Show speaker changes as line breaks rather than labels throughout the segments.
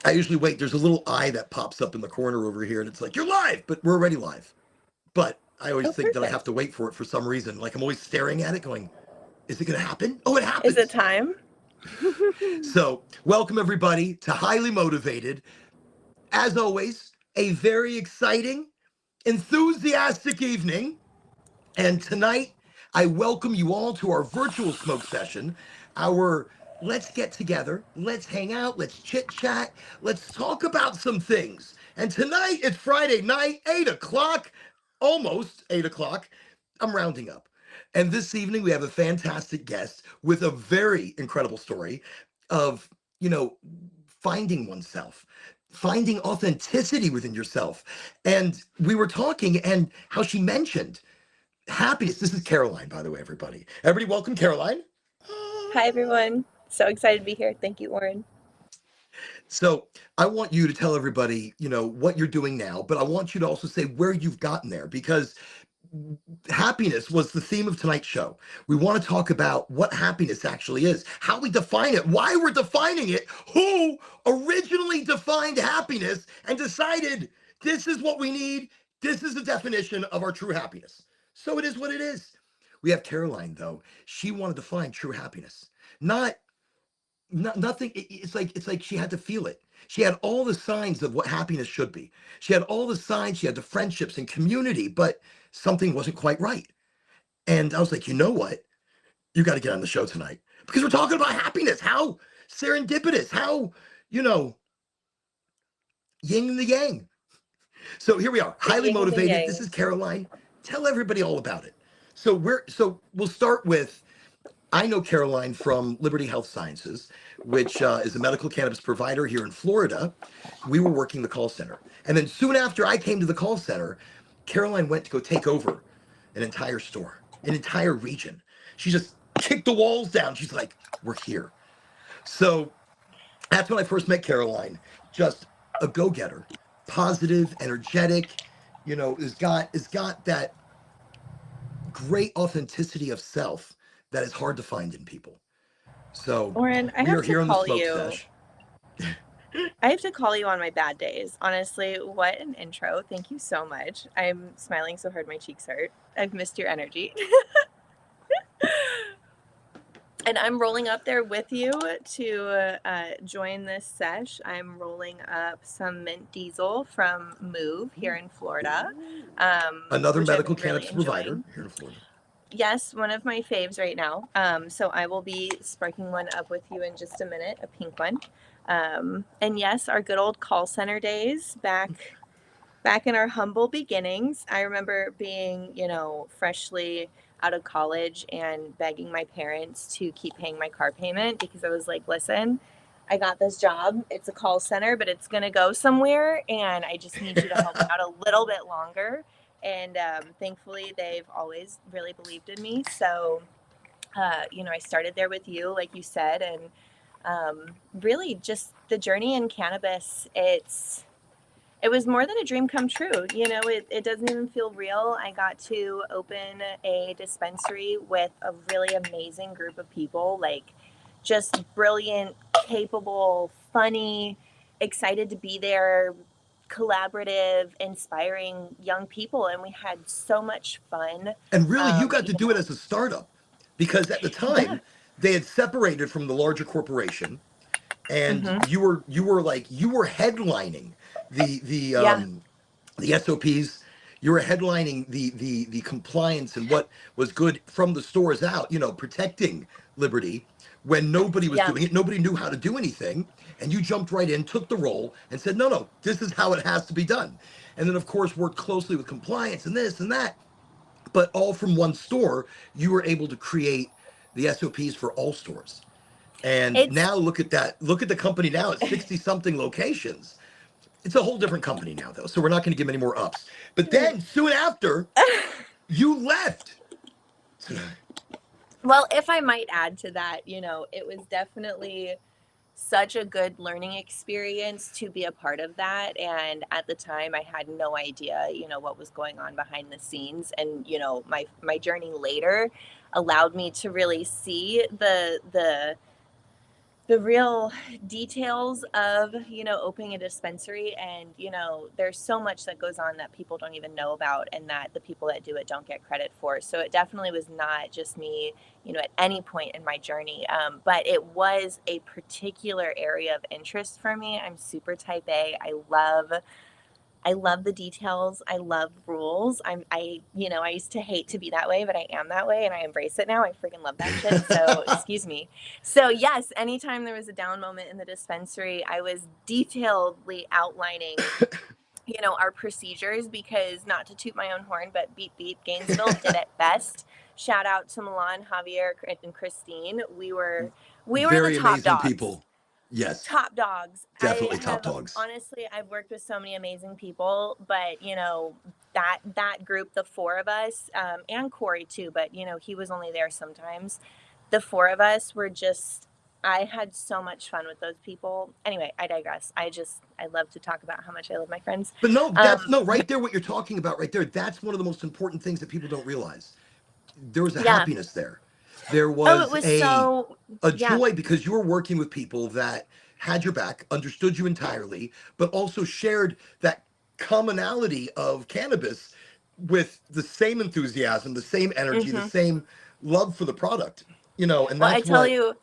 I usually wait. There's a little eye that pops up in the corner over here, and it's like, you're live, but we're already live. But I always
Oh,
think that I have
perfect.
to wait for it for some reason. Like I'm always staring at it going, is it going to happen? Oh, it
Is it
happens.
time?
So welcome everybody to Highly Motivated. As always, a very exciting, enthusiastic evening. And tonight, I welcome you all to our virtual smoke session, our let's get together, let's hang out, let's chit chat, let's talk about some things. And tonight, it's Friday night, 8 o'clock, almost 8 o'clock. I'm rounding up. And this evening, we have a fantastic guest with a very incredible story of, you know, finding oneself, finding authenticity within yourself. And we were talking, and how she mentioned happiness. This is Caroline, by the way, everybody. Everybody, welcome, Caroline.
Hi, everyone. So excited to be here. Thank you, Warren.
So I want you to tell everybody, what you're doing now, but I want you to also say where you've gotten there, because happiness was the theme of tonight's show. We want to talk about what happiness actually is, how we define it, why we're defining it, who originally defined happiness and decided this is what we need. This is the definition of our true happiness. So it is what it is. We have Caroline, though. She wanted to find true happiness, not nothing. It's like she had to feel it. She had all the signs of what happiness should be. She had all the signs. She had the friendships and community, but something wasn't quite right. And I was like, you know what? You got to get on the show tonight, because we're talking about happiness. How serendipitous, how, you know, yin and the yang. So here we are,
The
highly
yin and the
motivated. This
yang.
is Caroline. Tell everybody all about it. So we'll start with, I know Caroline from Liberty Health Sciences, which is a medical cannabis provider here in Florida. We were working the call center. And then soon after I came to the call center, Caroline went to go take over an entire store, an entire region. She just kicked the walls down. She's like, we're here. So that's when I first met Caroline. Just a go-getter, positive, energetic, has got that great authenticity of self that is hard to find in people. So
Warren, I
we
have
are
to
here on the
call
smoke
you.
sesh.
I have to call you on my bad days. Honestly, what an intro. Thank you so much. I'm smiling so hard my cheeks hurt. I've missed your energy. And I'm rolling up there with you to join this sesh. I'm rolling up some mint diesel from Move here in Florida,
Another
which I've
medical
been really
cannabis provider
enjoying.
here in Florida.
Yes, one of my faves right now. So I will be sparking one up with you in just a minute, a pink one. And yes, our good old call center days back in our humble beginnings. I remember being, freshly out of college and begging my parents to keep paying my car payment, because I was like, listen, I got this job. It's a call center, but it's going to go somewhere. And I just need you to help me out a little bit longer. And thankfully, they've always really believed in me. So, I started there with you, like you said, and really just the journey in cannabis. It was more than a dream come true. It doesn't even feel real. I got to open a dispensary with a really amazing group of people, like just brilliant, capable, funny, excited to be there, collaborative, inspiring young people. And we had so much fun.
And really, you got to
Even
do it
though,
as a startup, because at the
yeah.
time they had separated from the larger corporation, and
Mm-hmm.
you were headlining the the
Yeah.
um the SOPs. You were headlining the compliance and what was good from the stores out, protecting Liberty when nobody was
Yeah.
doing it. Nobody knew how to do anything. And you jumped right in, took the role, and said, no, this is how it has to be done. And then, of course, worked closely with compliance and this and that. But all from one store, you were able to create the SOPs for all stores. And
It's
now look at that. Look at the company now at 60 something locations. It's a whole different company now, though. So we're not going to give any more ups. But then soon after, you left.
Well, if I might add to that, it was definitely such a good learning experience to be a part of that. And at the time, I had no idea, what was going on behind the scenes. And, my journey later allowed me to really see the the real details of, opening a dispensary. And, there's so much that goes on that people don't even know about and that the people that do it don't get credit for. So it definitely was not just me, at any point in my journey. But it was a particular area of interest for me. I'm super type A. I love the details. I love rules. I used to hate to be that way, but I am that way and I embrace it now. I freaking love that shit. So, excuse me. So, yes, anytime there was a down moment in the dispensary, I was detailedly outlining, our procedures because, not to toot my own horn, but beep beep, Gainesville did it best. Shout out to Milan, Javier, and Christine. We were the
Very
top
amazing
dogs.
people. Yes,
Top dogs. I
definitely top
have
dogs.
honestly, I've worked with so many amazing people, but that group, the four of us, and Corey too, but he was only there sometimes. The four of us were just. I had so much fun with those people. Anyway, I digress. I love to talk about how much I love my friends.
But no, that's
Um,
no right there. What you're talking about right there. That's one of the most important things that people don't realize. There was a
yeah.
happiness there. There
Oh, it
was
was so.
a
Yeah.
joy because you were working with people that had your back, understood you entirely, but also shared that commonality of cannabis with the same enthusiasm, the same energy, the
Hmm.
same love for the product. And
Well, I
that's
tell
what
you,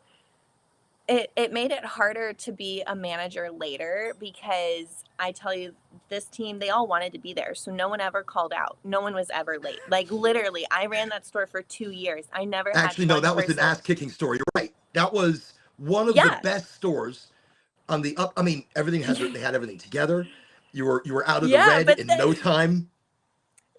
it made it harder to be a manager later because I tell you, this team, they all wanted to be there. So no one ever called out. No one was ever late. Like literally, I ran that store for 2 years. I never had
actually no,
one
that was an
person.
ass kicking story. You're right. That was one of the
Yeah.
best stores on the up. I mean, everything had
Yeah.
they had everything together. You were out of the
Yeah.
red
But
in
then
no time.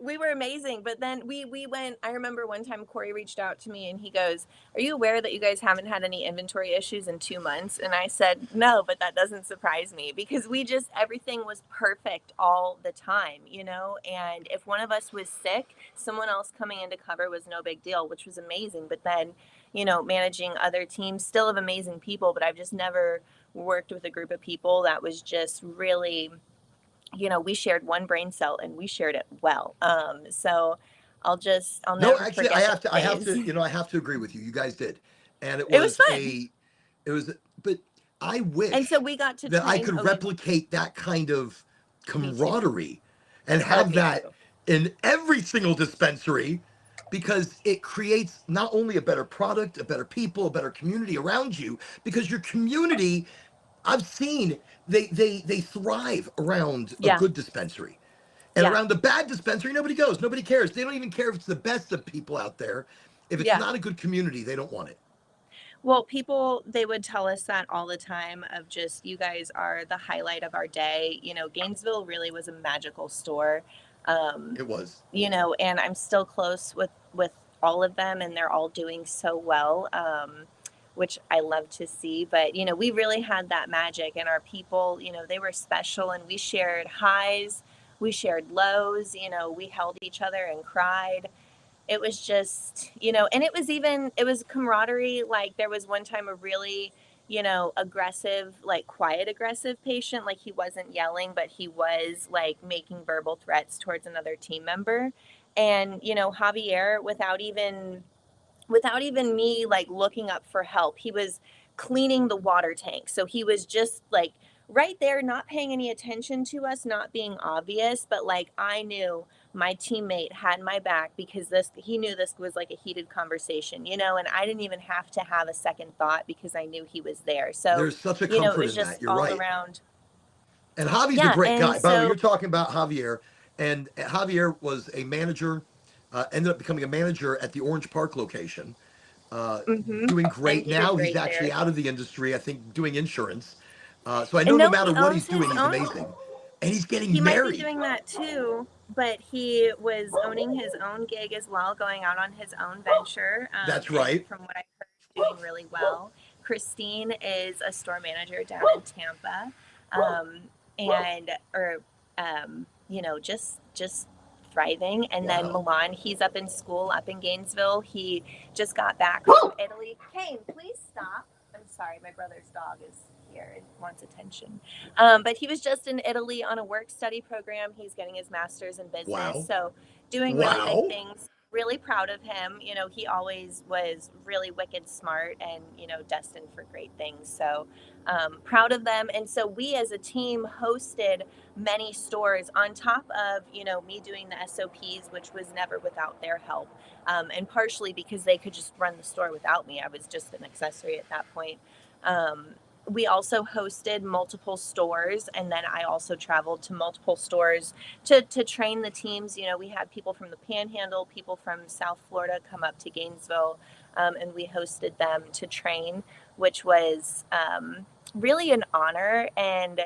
we were amazing. But then we went. I remember one time Corey reached out to me and he goes, "Are you aware that you guys haven't had any inventory issues in 2 months?" And I said, "No, but that doesn't surprise me because we just everything was perfect all the time. And if one of us was sick, someone else coming in to cover was no big deal, which was amazing. But then, managing other teams, still of amazing people, but I've just never worked with a group of people that was just really, we shared one brain cell and we shared it well. So I'll
No,
never
actually, I
forget
have
those
to. I have
days.
to. I have to agree with you. You guys did, and
It was fun.
it was. But I
And so
wish
we got to
that I
train.
could
Oh, you,
replicate that kind of
me too.
camaraderie and
Oh,
have
me
that
too.
in every single dispensary, because it creates not only a better product, a better people, a better community around you. Because your community, I've seen they thrive around a
Yeah.
good dispensary. And
Yeah.
around the bad dispensary, nobody goes. Nobody cares. They don't even care if it's the best of people out there. If it's
Yeah.
not a good community, they don't want it.
Well, people, they would tell us that all the time of just, you guys are the highlight of our day. Gainesville really was a magical store. Um,
It was.
and I'm still close with all of them and they're all doing so well. Which I love to see, but we really had that magic and our people, they were special and we shared highs, we shared lows, we held each other and cried. It was just, and it was camaraderie. Like there was one time a really, aggressive, like quiet aggressive patient, like he wasn't yelling, but he was like making verbal threats towards another team member. And, Javier, without even me like looking up for help, he was cleaning the water tank. So he was just like right there, not paying any attention to us, not being obvious, but like I knew my teammate had my back because he knew this was like a heated conversation, and I didn't even have to have a second thought because I knew he was there. So,
There's such a
it
comfort
was
in that.
just
You're
all
right.
around.
And Javi's a
Yeah.
great
And
guy. By the way,
so,
you're talking about Javier, and Javier was a manager, ended up becoming a manager at the Orange Park location, uh,
mhm,
doing
and
great.
he did
Now he's
great
actually
there.
out of the industry, I think, doing insurance. So I know
And
no
no, he
matter what
owns
he's
his
doing, he's
own.
amazing. And he's
He
getting
might be
married.
doing that too, but he was owning his own gig as well, going out on his own venture.
That's
And
right.
from what I heard, doing really well. Christine is a store manager down in Tampa, and or just thriving. And then
Wow.
Milan, he's up in school up in Gainesville. He just got back from Italy. Kane, please stop. I'm sorry, my brother's dog is here and wants attention. But he was just in Italy on a work study program. He's getting his master's in business.
Wow.
So doing really big
Wow.
things. really proud of him. You know, he always was really wicked smart and, you know, destined for great things. So proud of them. And so we as a team hosted many stores on top of, you know, me doing the SOPs, which was never without their help. And partially because they could just run the store without me. I was just an accessory at that point. Um, we also hosted multiple stores, and then I also traveled to multiple stores to train the teams. You know, we had people from the Panhandle, people from South Florida come up to Gainesville, and we hosted them to train, which was really an honor. And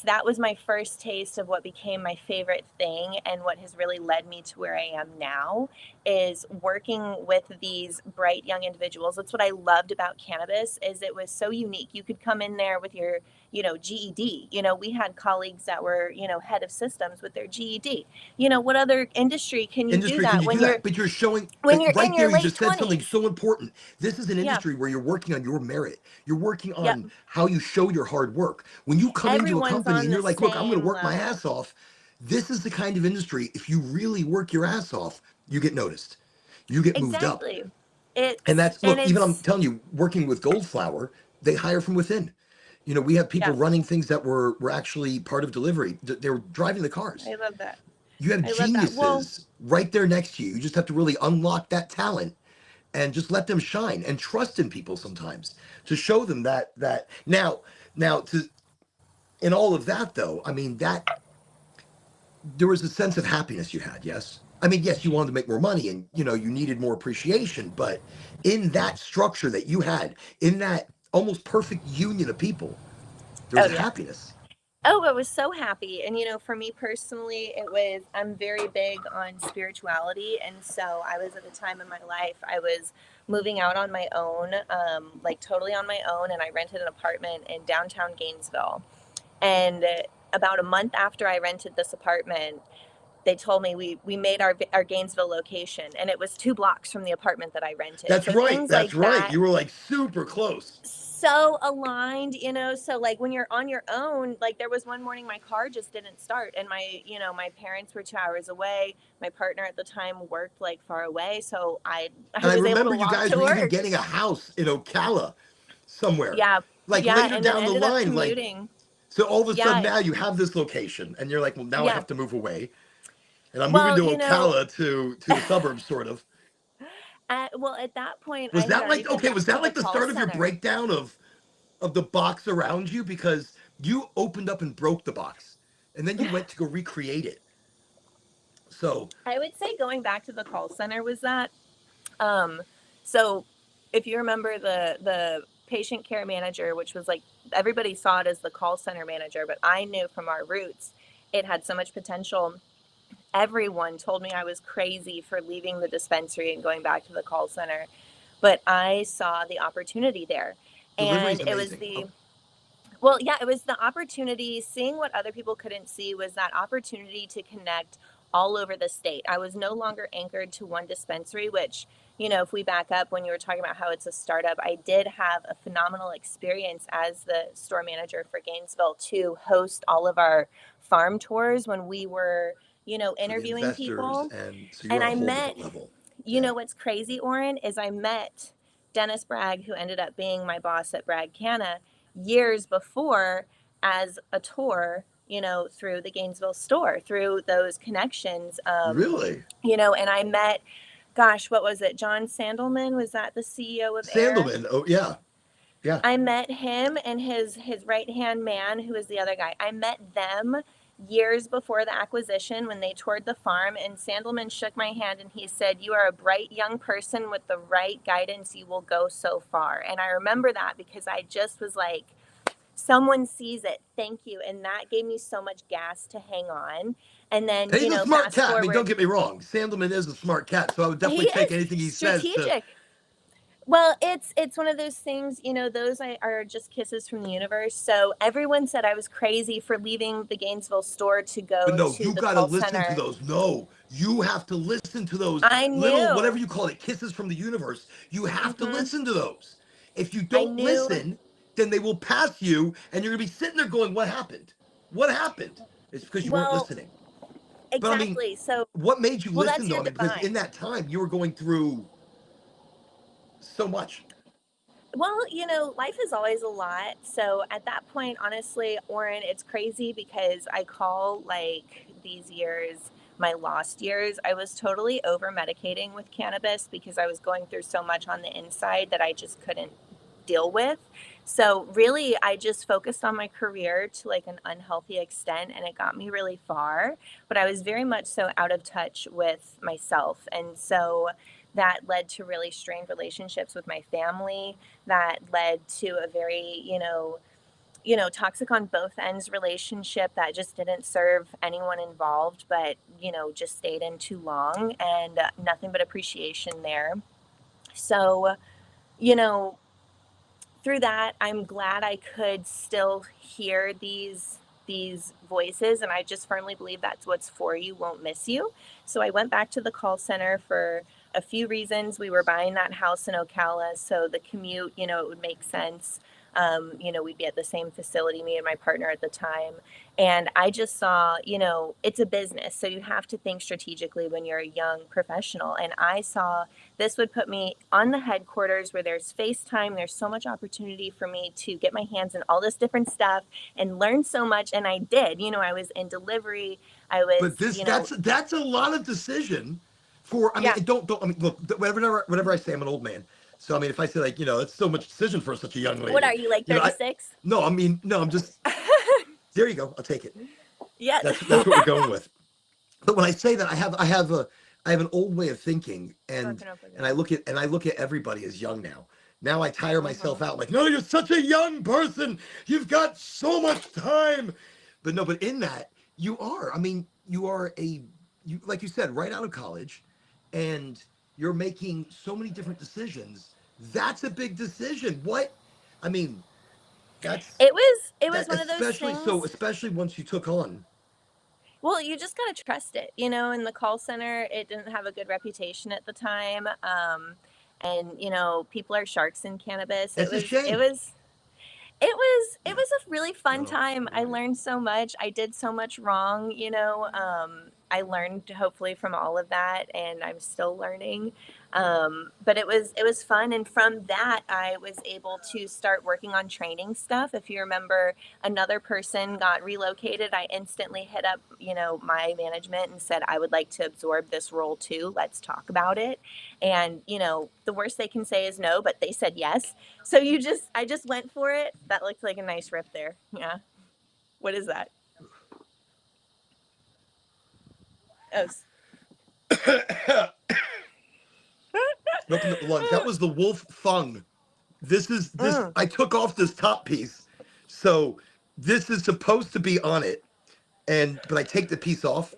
that was my first taste of what became my favorite thing, and what has really led me to where I am now is working with these bright young individuals. That's what I loved about cannabis, is it was so unique. You could come in there with your, you know, GED. You know, we had colleagues that were, you know, head of systems with their GED. You know, what other industry can you do
Industry, can
that
you do
when
that? But you're showing,
in
right
your
there, you
late
just said something
20s?
so important. This is an
Yeah.
industry where you're working on your merit. You're working
Yep.
on how you show your hard work. When you come into a
Everyone's
company
on
and
the
you're like, look, I'm going to
same
work my
level.
ass off. This is the kind of industry, if you really work your ass off, you get noticed. You get moved up.
Exactly.
And that's,
And
look, even I'm
it's
telling you, working with Goldflower, they hire from within. You know, we have people
yeah.
running things that were actually part of delivery. They were driving the cars.
I love that.
You have
I love that. Well,
geniuses right there next to you. You just have to really unlock that talent and just let them shine and trust in people sometimes to show them that now to in all of that though, I mean that there was a sense of happiness you had, yes? I mean, yes, you wanted to make more money and you know, you needed more appreciation, but in that structure that you had, in that almost perfect union of people, there was
oh
a
yeah.
happiness.
Oh, I was so happy. And, you know, for me personally, I'm very big on spirituality. And so I was at a time in my life, I was moving out on my own, like totally on my own. And I rented an apartment in downtown Gainesville. And about a month after I rented this apartment, they told me we made our Gainesville location, and it was 2 blocks from the apartment that I rented.
That's
So
right.
things
That's
like
right.
that,
You were like super close.
so aligned, you know. So like when you're on your own, like there was one morning my car just didn't start, and my parents were 2 hours away. My partner at the time worked like far away, so I
And I
was able to
remember you
walk
guys
to
were even
work.
getting a house in Ocala somewhere,
Yeah.
like
Yeah,
later
and then
down the
ended up
line. Like,
commuting.
so all of a sudden
Yeah.
now you have this location and you're like, well, now I
Yeah.
have to move away. And I'm moving
Well,
to
you know,
Ocala to the suburbs, sort of.
at that point I
Was
had
that
already
like,
been
okay,
back
was
to
that
the
like the
call
start of your
center.
breakdown of the box around you? Because you opened up and broke the box and then you went to go recreate it. So
I would say going back to the call center was that. Um, so if you remember the patient care manager, which was like everybody saw it as the call center manager, but I knew from our roots it had so much potential. Everyone told me I was crazy for leaving the dispensary and going back to the call center, but I saw the opportunity there.
delivery
And
is
it was
amazing.
the
Oh,
well, yeah, it was the opportunity, seeing what other people couldn't see was that opportunity to connect all over the state. I was no longer anchored to one dispensary, which, you know, if we back up when you were talking about how it's a startup, I did have a phenomenal experience as the store manager for Gainesville to host all of our farm tours when we were, you know,
for the
interviewing
investors.
people.
And so you're
And
on a
I
whole
met,
different level.
you
Yeah.
know, what's crazy, Oren, is I met Dennis Bragg, who ended up being my boss at Bragg Canna, years before as a tour, you know, through the Gainesville store, through those connections.
Really?
You know, and I met, gosh, what was it? John Sandelman, was that the CEO of Air?
Sandelman. Oh, yeah. Yeah.
I met him and his right hand man, who was the other guy. I met them years before the acquisition when they toured the farm, and Sandelman shook my hand and he said, "You are a bright young person with the right guidance. You will go so far." And I remember that because I just was like, someone sees it. Thank you. And that gave me so much gas to hang on. And then,
And
you
he's a
know,
smart
fast
cat. I mean, don't
forward,
get me wrong. Sandelman is a smart cat. So I would
he
definitely take
is
anything he says to.
strategic. Well, it's one of those things, you know, are just kisses from the universe. So everyone said I was crazy for leaving the Gainesville store to
But
go
no,
to
you
the
got to
call
listen to
center.
those. No, you have to listen to those
I
little, whatever
knew.
you call it, kisses from the universe. You have to
Hmm.
listen to those. If you
I
don't
knew.
listen, then they will pass you and you're going to be sitting there going, what happened? What happened? It's because you weren't
Well,
listening. But I mean,
exactly. So,
what made you
well, that's
listen though?
your
I mean, because in
define.
that time you were going through so much.
Well, life is always a lot. So at that point, honestly, Oren, it's crazy because I call like these years my lost years. I was totally over medicating with cannabis because I was going through so much on the inside that I just couldn't deal with. So really, I just focused on my career to like an unhealthy extent and it got me really far. But I was very much so out of touch with myself. And so that led to really strained relationships with my family, that led to a very, toxic on both ends relationship that just didn't serve anyone involved, but, just stayed in too long and nothing but appreciation there. So, you know, through that, I'm glad I could still hear these voices, and I just firmly believe that's what's for you won't miss you. So I went back to the call center for a few reasons. We were buying that house in Ocala, so the commute, it would make sense. We'd be at the same facility, me and my partner at the time. And I just saw, it's a business. So you have to think strategically when you're a young professional. And I saw this would put me on the headquarters where there's FaceTime. There's so much opportunity for me to get my hands in all this different stuff and learn so much. And I did. I was in delivery. I
But
was,
this that's a lot of decision for. I mean,
yeah.
don't I mean, look, whatever I say, I'm an old man. So I mean, if I say like, it's so much decision for such a young
What
lady,
are you, like
I
36?
no, I mean, no, I'm just there. You go. I'll take it.
Yeah.
That's what we're going with. But when I say that, I have an old way of thinking,
Broken up
and I
again.
look at everybody as young now. Now I tire myself
Mm-hmm.
out. Like, no, you're such a young person. You've got so much time. But no, but in that you are. I mean, you are like you said, right out of college, and you're making so many different decisions. That's a big decision. What? I mean, that's
It was
that
one of those things.
especially once you took on.
Well, you just gotta trust it. In the call center, it didn't have a good reputation at the time. And people are sharks in cannabis. It
It's a
was it
shame.
was it
Yeah.
was a really
No,
fun
no,
time.
you're
I
right.
learned so much. I did so much wrong. I learned hopefully from all of that, and I'm still learning. But it was fun, and from that, I was able to start working on training stuff. If you remember, another person got relocated. I instantly hit up my management and said I would like to absorb this role too. Let's talk about it. And the worst they can say is no, but they said yes. So I just went for it. That looked like a nice rip there. Yeah. What is that? Oh,
Open up the lungs. That was the wolf fung. This.
mm,
I took off this top piece, so this is supposed to be on it, but I take the piece off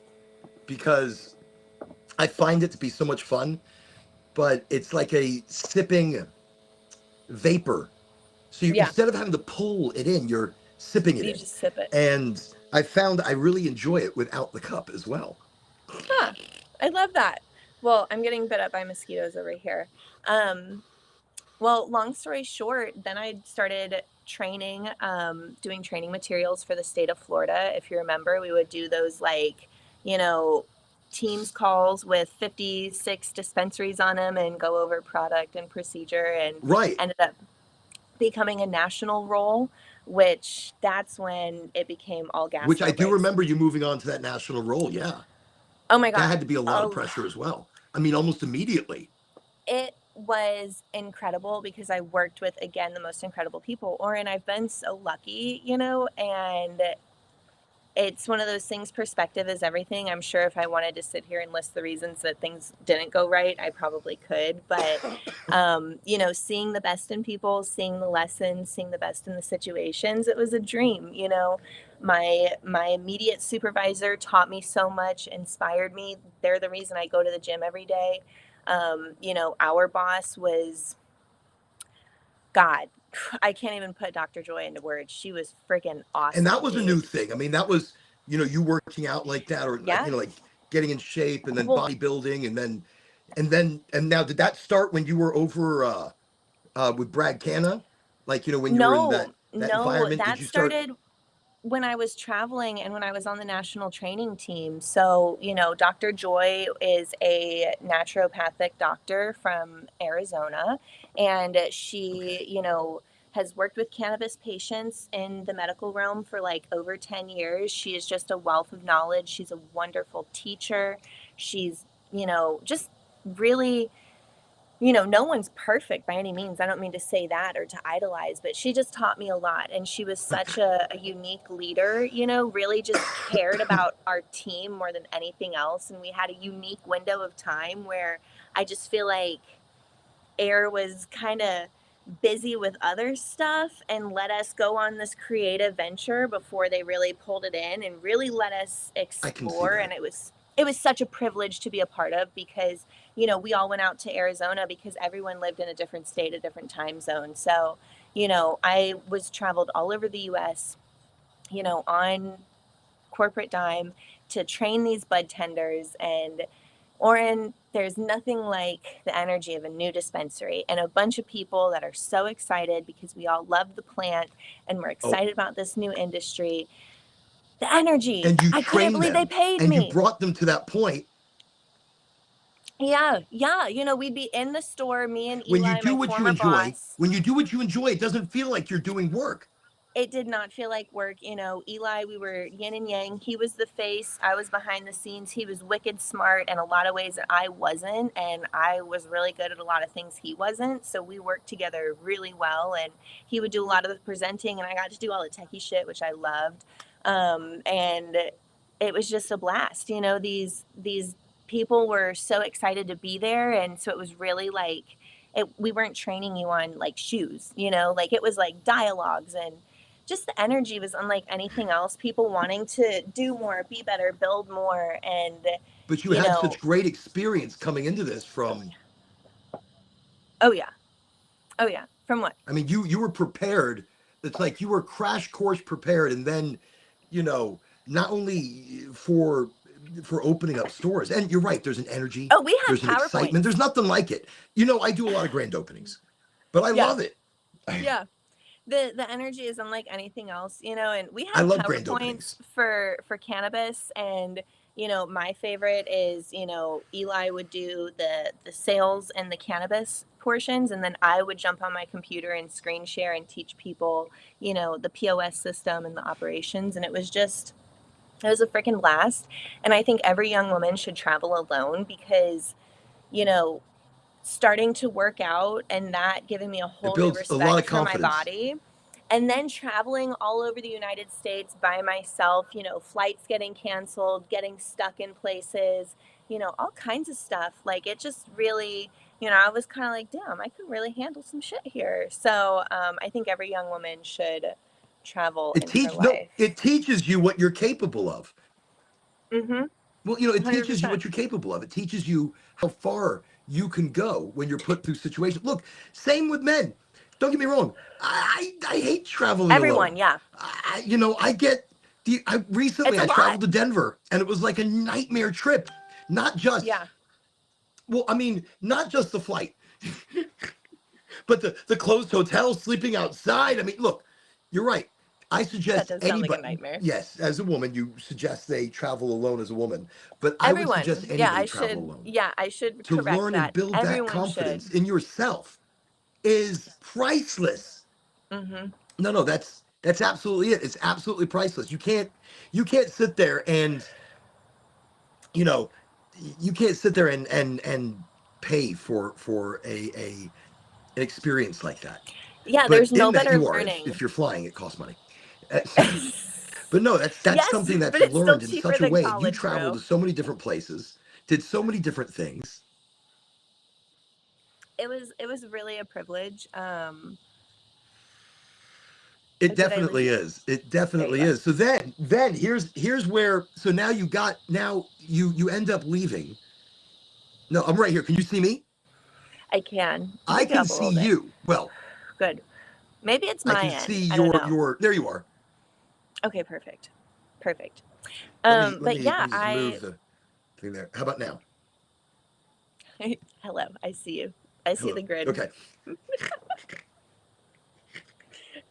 because I find it to be so much fun. But it's like a sipping vapor. So
yeah.
instead of having to pull it in, you're sipping it
You
in,
just sip it.
and I found I really enjoy it without the cup as well.
Huh. I love that. Well, I'm getting bit up by mosquitoes over here. Um, well, long story short, then I started training, doing training materials for the state of Florida. If you remember, we would do those like, you know, Teams calls with 56 dispensaries on them and go over product and procedure, and
Right.
ended up becoming a national role, which that's when it became all gas,
Which I
no
do
brakes.
remember you moving on to that national role. Yeah.
Oh my
That
God.
had to be a lot of
Oh,
pressure as well. I mean, almost immediately.
it was incredible because I worked with, again, the most incredible people. Oren, I've been so lucky, and it's one of those things. Perspective is everything. I'm sure if I wanted to sit here and list the reasons that things didn't go right, I probably could. But, seeing the best in people, seeing the lessons, seeing the best in the situations, it was a dream. My immediate supervisor taught me so much, inspired me. They're the reason I go to the gym every day. Our boss was God. I can't even put Dr. Joy into words. She was freaking
And that
awesome,
was a new
dude.
thing. I mean, that was, you working out like that, or like,
Yeah.
like getting in shape, and then
Well,
bodybuilding, and now did that start when you were over with Brad Canna? Like, when you were in
no,
that
no,
environment, did
that
you start?
started. when I was traveling and when I was on the national training team. So, Dr. Joy is a naturopathic doctor from Arizona, and she, has worked with cannabis patients in the medical realm for like over 10 years. She is just a wealth of knowledge. She's a wonderful teacher. She's, just really, no one's perfect by any means. I don't mean to say that or to idolize, but she just taught me a lot. And she was such a unique leader, really just cared about our team more than anything else. And we had a unique window of time where I just feel like Air was kind of busy with other stuff and let us go on this creative venture before they really pulled it in and really let us
I can see
explore. And
that.
it was such a privilege to be a part of, because we all went out to Arizona because everyone lived in a different state, a different time zone. So I was traveled all over the US, on corporate dime to train these bud tenders. And Oren, there's nothing like the energy of a new dispensary and a bunch of people that are so excited because we all love the plant and we're
Oh,
excited about this new industry. The energy,
and you
I couldn't
train
believe they
them
paid
and you
me.
brought them to that point.
Yeah, yeah. We'd be in the store, me and
When you
Eli,
do
my
what you
former
enjoy,
boss.
when you do what you enjoy, it doesn't feel like you're doing work.
It did not feel like work. Eli, we were yin and yang. He was the face, I was behind the scenes. He was wicked smart in a lot of ways that I wasn't, and I was really good at a lot of things he wasn't. So we worked together really well, and he would do a lot of the presenting, and I got to do all the techie shit, which I loved. And it was just a blast. These people were so excited to be there, and so it was really like we weren't training you on like shoes, like it was like dialogues, and just the energy was unlike anything else. People wanting to do more, be better, build more. And,
But you
you
had
know,
such great experience coming into this
oh,
from,
yeah. Oh, yeah. Oh, yeah. From what?
I mean, you were prepared. It's like you were crash course prepared, and then, not only for opening up stores. And you're right, there's an energy,
Oh, we had
there's an excitement. There's
PowerPoints.
nothing like it. I do a lot of grand openings, but I
Yeah.
love it.
Yeah. The energy is unlike anything else, and we
I
had
love grand
PowerPoints
openings.
for cannabis. And my favorite is, Eli would do the sales and the cannabis portions, and then I would jump on my computer and screen share and teach people, the POS system and the operations. And it was a freaking blast. And I think every young woman should travel alone, because you know starting to work out and that giving me a
It
whole new
builds a lot
respect
of
for my
confidence.
body. And then traveling all over the United States by myself, flights getting canceled, getting stuck in places, all kinds of stuff. Like it just really, I was kind of like, damn, I can really handle some shit here. So I think every young woman should travel in her
No,
life.
it teaches you what you're capable of.
Mm hmm.
Well, it teaches you
100%.
what you're capable of. It teaches you how far you can go when you're put through situations. Look, same with men. Don't get me wrong. I hate traveling
Everyone,
alone.
yeah.
I get I recently
It's a
I
lot.
traveled to Denver and it was like a nightmare trip. Not just
Yeah.
well, I mean, not just the flight, but the closed hotel, sleeping outside. I mean, look, you're right. I
That
suggest
does sound like a
anybody,
nightmare.
yes, as a woman, you suggest they travel alone as a woman, but I would suggest
Everyone. Yeah,
anybody travel alone
I should
to
correct
learn and
that.
build that
Everyone should.
confidence in yourself is priceless.
Mm-hmm.
No, no, that's absolutely it. It's absolutely priceless. You can't sit there and you know you can't sit there and pay for a an experience like that.
Yeah,
But
there's no
in that
better
you are, if
learning.
you're flying, it costs money. But no, that's
Yes,
something
but
that's
it's still
learned in
cheaper
such a
than
way. And you
college,
traveled
bro.
to so many different places, did so many different things.
It was really a privilege.
It
Did I lose
definitely
you?
is. It
There you
definitely
are.
is. So then here's where so now you end up leaving. No, I'm right here. Can you see me?
I can.
I
Pick it
can
up a
see
little bit.
you. Well,
Good. Maybe it's
I
my
can
end.
see
I don't know.
your there you are.
Okay, perfect. Perfect.
Let me let
But
me let
yeah,
me just move the thing there. How about now?
hello, I see you. I see
Hello.
the grid.
Okay.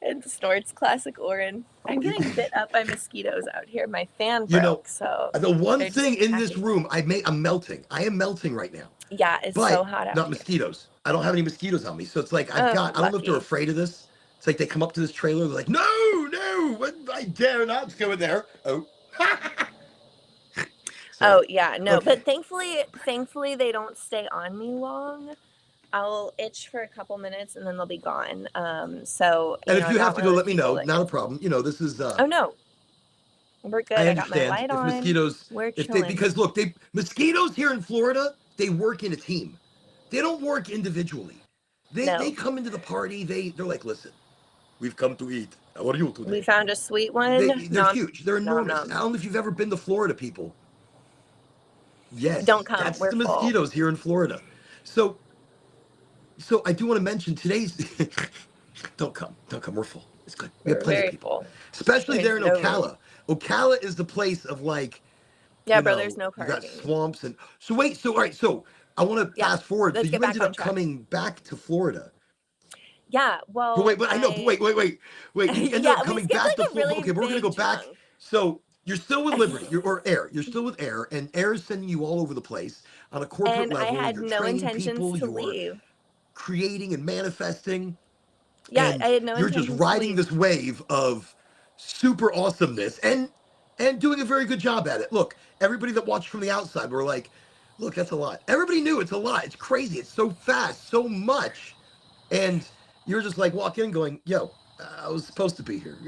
And snorts classic Oren. I'm getting bit up by mosquitoes out here. My fan
You know,
broke, so
the one
they're just
thing in this
attacking me.
room, I'm melting. I am melting right now.
Yeah, it's so
But
hot out
not
here.
mosquitoes. I don't have any mosquitoes on me. So it's like
Oh,
I don't know if they're
lucky.
afraid of this. It's like they come up to this trailer, they're like, no, I dare not go in there. Oh. Sorry.
Oh yeah, no,
Okay.
but thankfully they don't stay on me long. I'll itch for a couple minutes and then they'll be gone. So
And if
I'm
you have
not
to
one of
go,
those
let me
people
know.
that
Not a
gets.
problem. This is
Oh no, we're good.
I
I got my
understand
light
if
on.
mosquitoes,
We're
if they,
chilling.
because look, mosquitoes here in Florida, they work in a team. They don't work individually. They
No,
come into the party. They're like, listen, we've come to eat. How are you
we
today?
found a sweet one.
They're
Nom
huge. They're
nom
enormous. I
nom.
don't know if you've ever been to Florida, people.
Don't
Yes,
come.
that's
We're
the
full.
mosquitoes here in Florida. So I do want to mention today's. Don't come. We're full. It's good. We have
We're
plenty of
very
people,
full.
especially
There's
there in
no room.
Ocala. Ocala is the place of like,
Yeah, bro. There's no
you got
parking.
swamps and so wait. So all right. So I want to
Yeah,
fast forward. So
let's get
you
back
ended
on
up
track.
coming back to Florida.
Yeah.
But
Well,
wait, but I know. But wait. You ended up
yeah, we
coming
skipped
back to
like a
Florida.
really
Okay, we're gonna go
big
back.
chunk.
So you're still with Liberty, or Air. You're still with Air, and Air is sending you all over the place on a corporate
And I
level.
had
You're
no
training
intentions
people.
to
You're
leave.
creating and manifesting,
Yeah, I
and
had no
you're just
intentions to
riding
leave.
this wave of super awesomeness and doing a very good job at it. Look, everybody that watched from the outside were like, look, that's a lot. Everybody knew it's a lot. It's crazy. It's so fast, so much. And you're just like walking in going, yo, I was supposed to be here.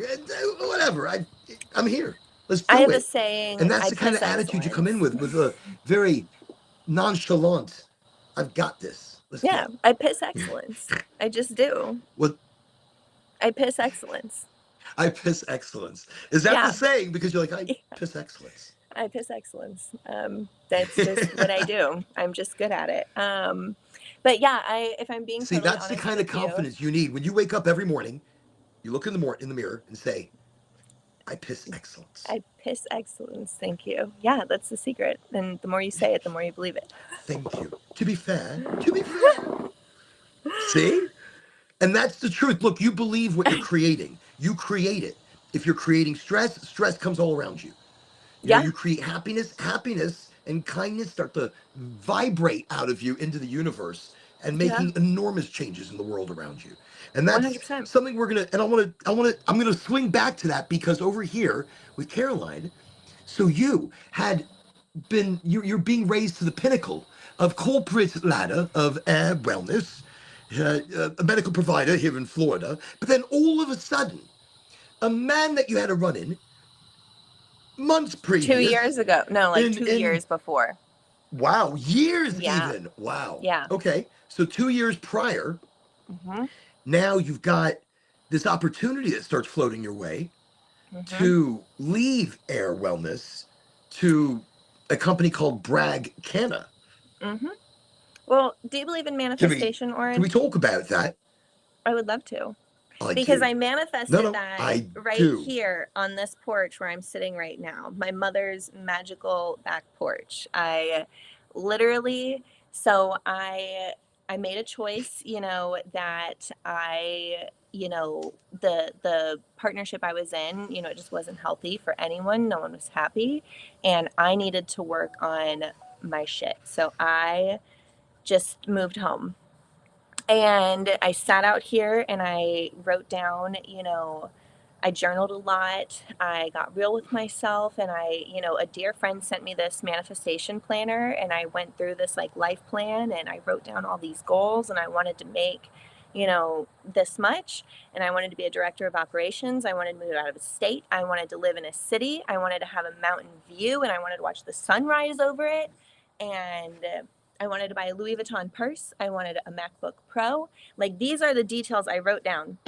Whatever. I'm here. Let's
I
do
have a
it. And
saying,
that's
I
the kind of
piss
attitude you come in
excellence.
with a very nonchalant, I've got this. Let's
Yeah,
go.
I piss excellence. I just do.
What
I piss excellence.
I piss excellence. Is that the
Yeah,
saying? Because you're like, I piss excellence.
I piss excellence. That's just what I do. I'm just good at it. But yeah, if I'm being
See,
totally
that's the
honest
kind of
with you,
confidence you need when you wake up every morning. You look in the mirror and say, "I piss excellence."
I piss excellence. Thank you. Yeah, that's the secret. And the more you say it, the more you believe it.
Thank you. To be fair. See, and that's the truth. Look, you believe what you're creating. You create it. If you're creating stress, stress comes all around you.
Yeah,
You create happiness, happiness and kindness start to vibrate out of you into the universe and
yeah,
making enormous changes in the world around you. And that's
100%.
something I'm gonna swing back to that because over here with Caroline, so you had you're being raised to the pinnacle of corporate ladder of Air Wellness, a medical provider here in Florida, but then all of a sudden, a man that you had a run in months
2 years
previous
ago. No, like
in
two
in
years before.
wow, years
Yeah,
even. Wow.
yeah.
Okay. So 2 years prior,
Hmm.
now you've got this opportunity that starts floating your way
Hmm.
to leave Air Wellness to a company called Bragg Canna.
Hmm. Well, do you believe in
Can we
manifestation,
can we
Oren?
talk about that?
I would love to.
I
Because
do.
I
No,
manifested
no,
that
I
right
do.
here on this porch where I'm sitting right now, my mother's magical back porch. I literally, so I made a choice, that the partnership I was in, it just wasn't healthy for anyone. No one was happy, and I needed to work on my shit. So I just moved home, and I sat out here and I wrote down, I journaled a lot. I got real with myself, and a dear friend sent me this manifestation planner, and I went through this like life plan, and I wrote down all these goals, and I wanted to make, this much, and I wanted to be a director of operations. I wanted to move out of a state. I wanted to live in a city. I wanted to have a mountain view, and I wanted to watch the sunrise over it. And I wanted to buy a Louis Vuitton purse. I wanted a MacBook Pro. Like, these are the details I wrote down.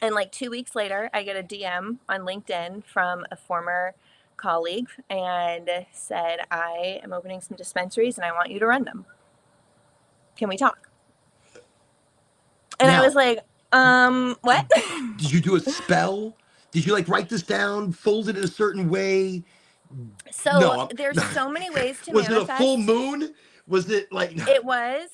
And like 2 weeks later, I get a DM on LinkedIn from a former colleague and said, I am opening some dispensaries and I want you to run them. Can we talk? And I was
Now,
like, what?
did you do a spell? Did you like write this down, fold it in a certain way?
So
No,
there's so many ways to
was it a full
manifest.
moon? Was it like
It was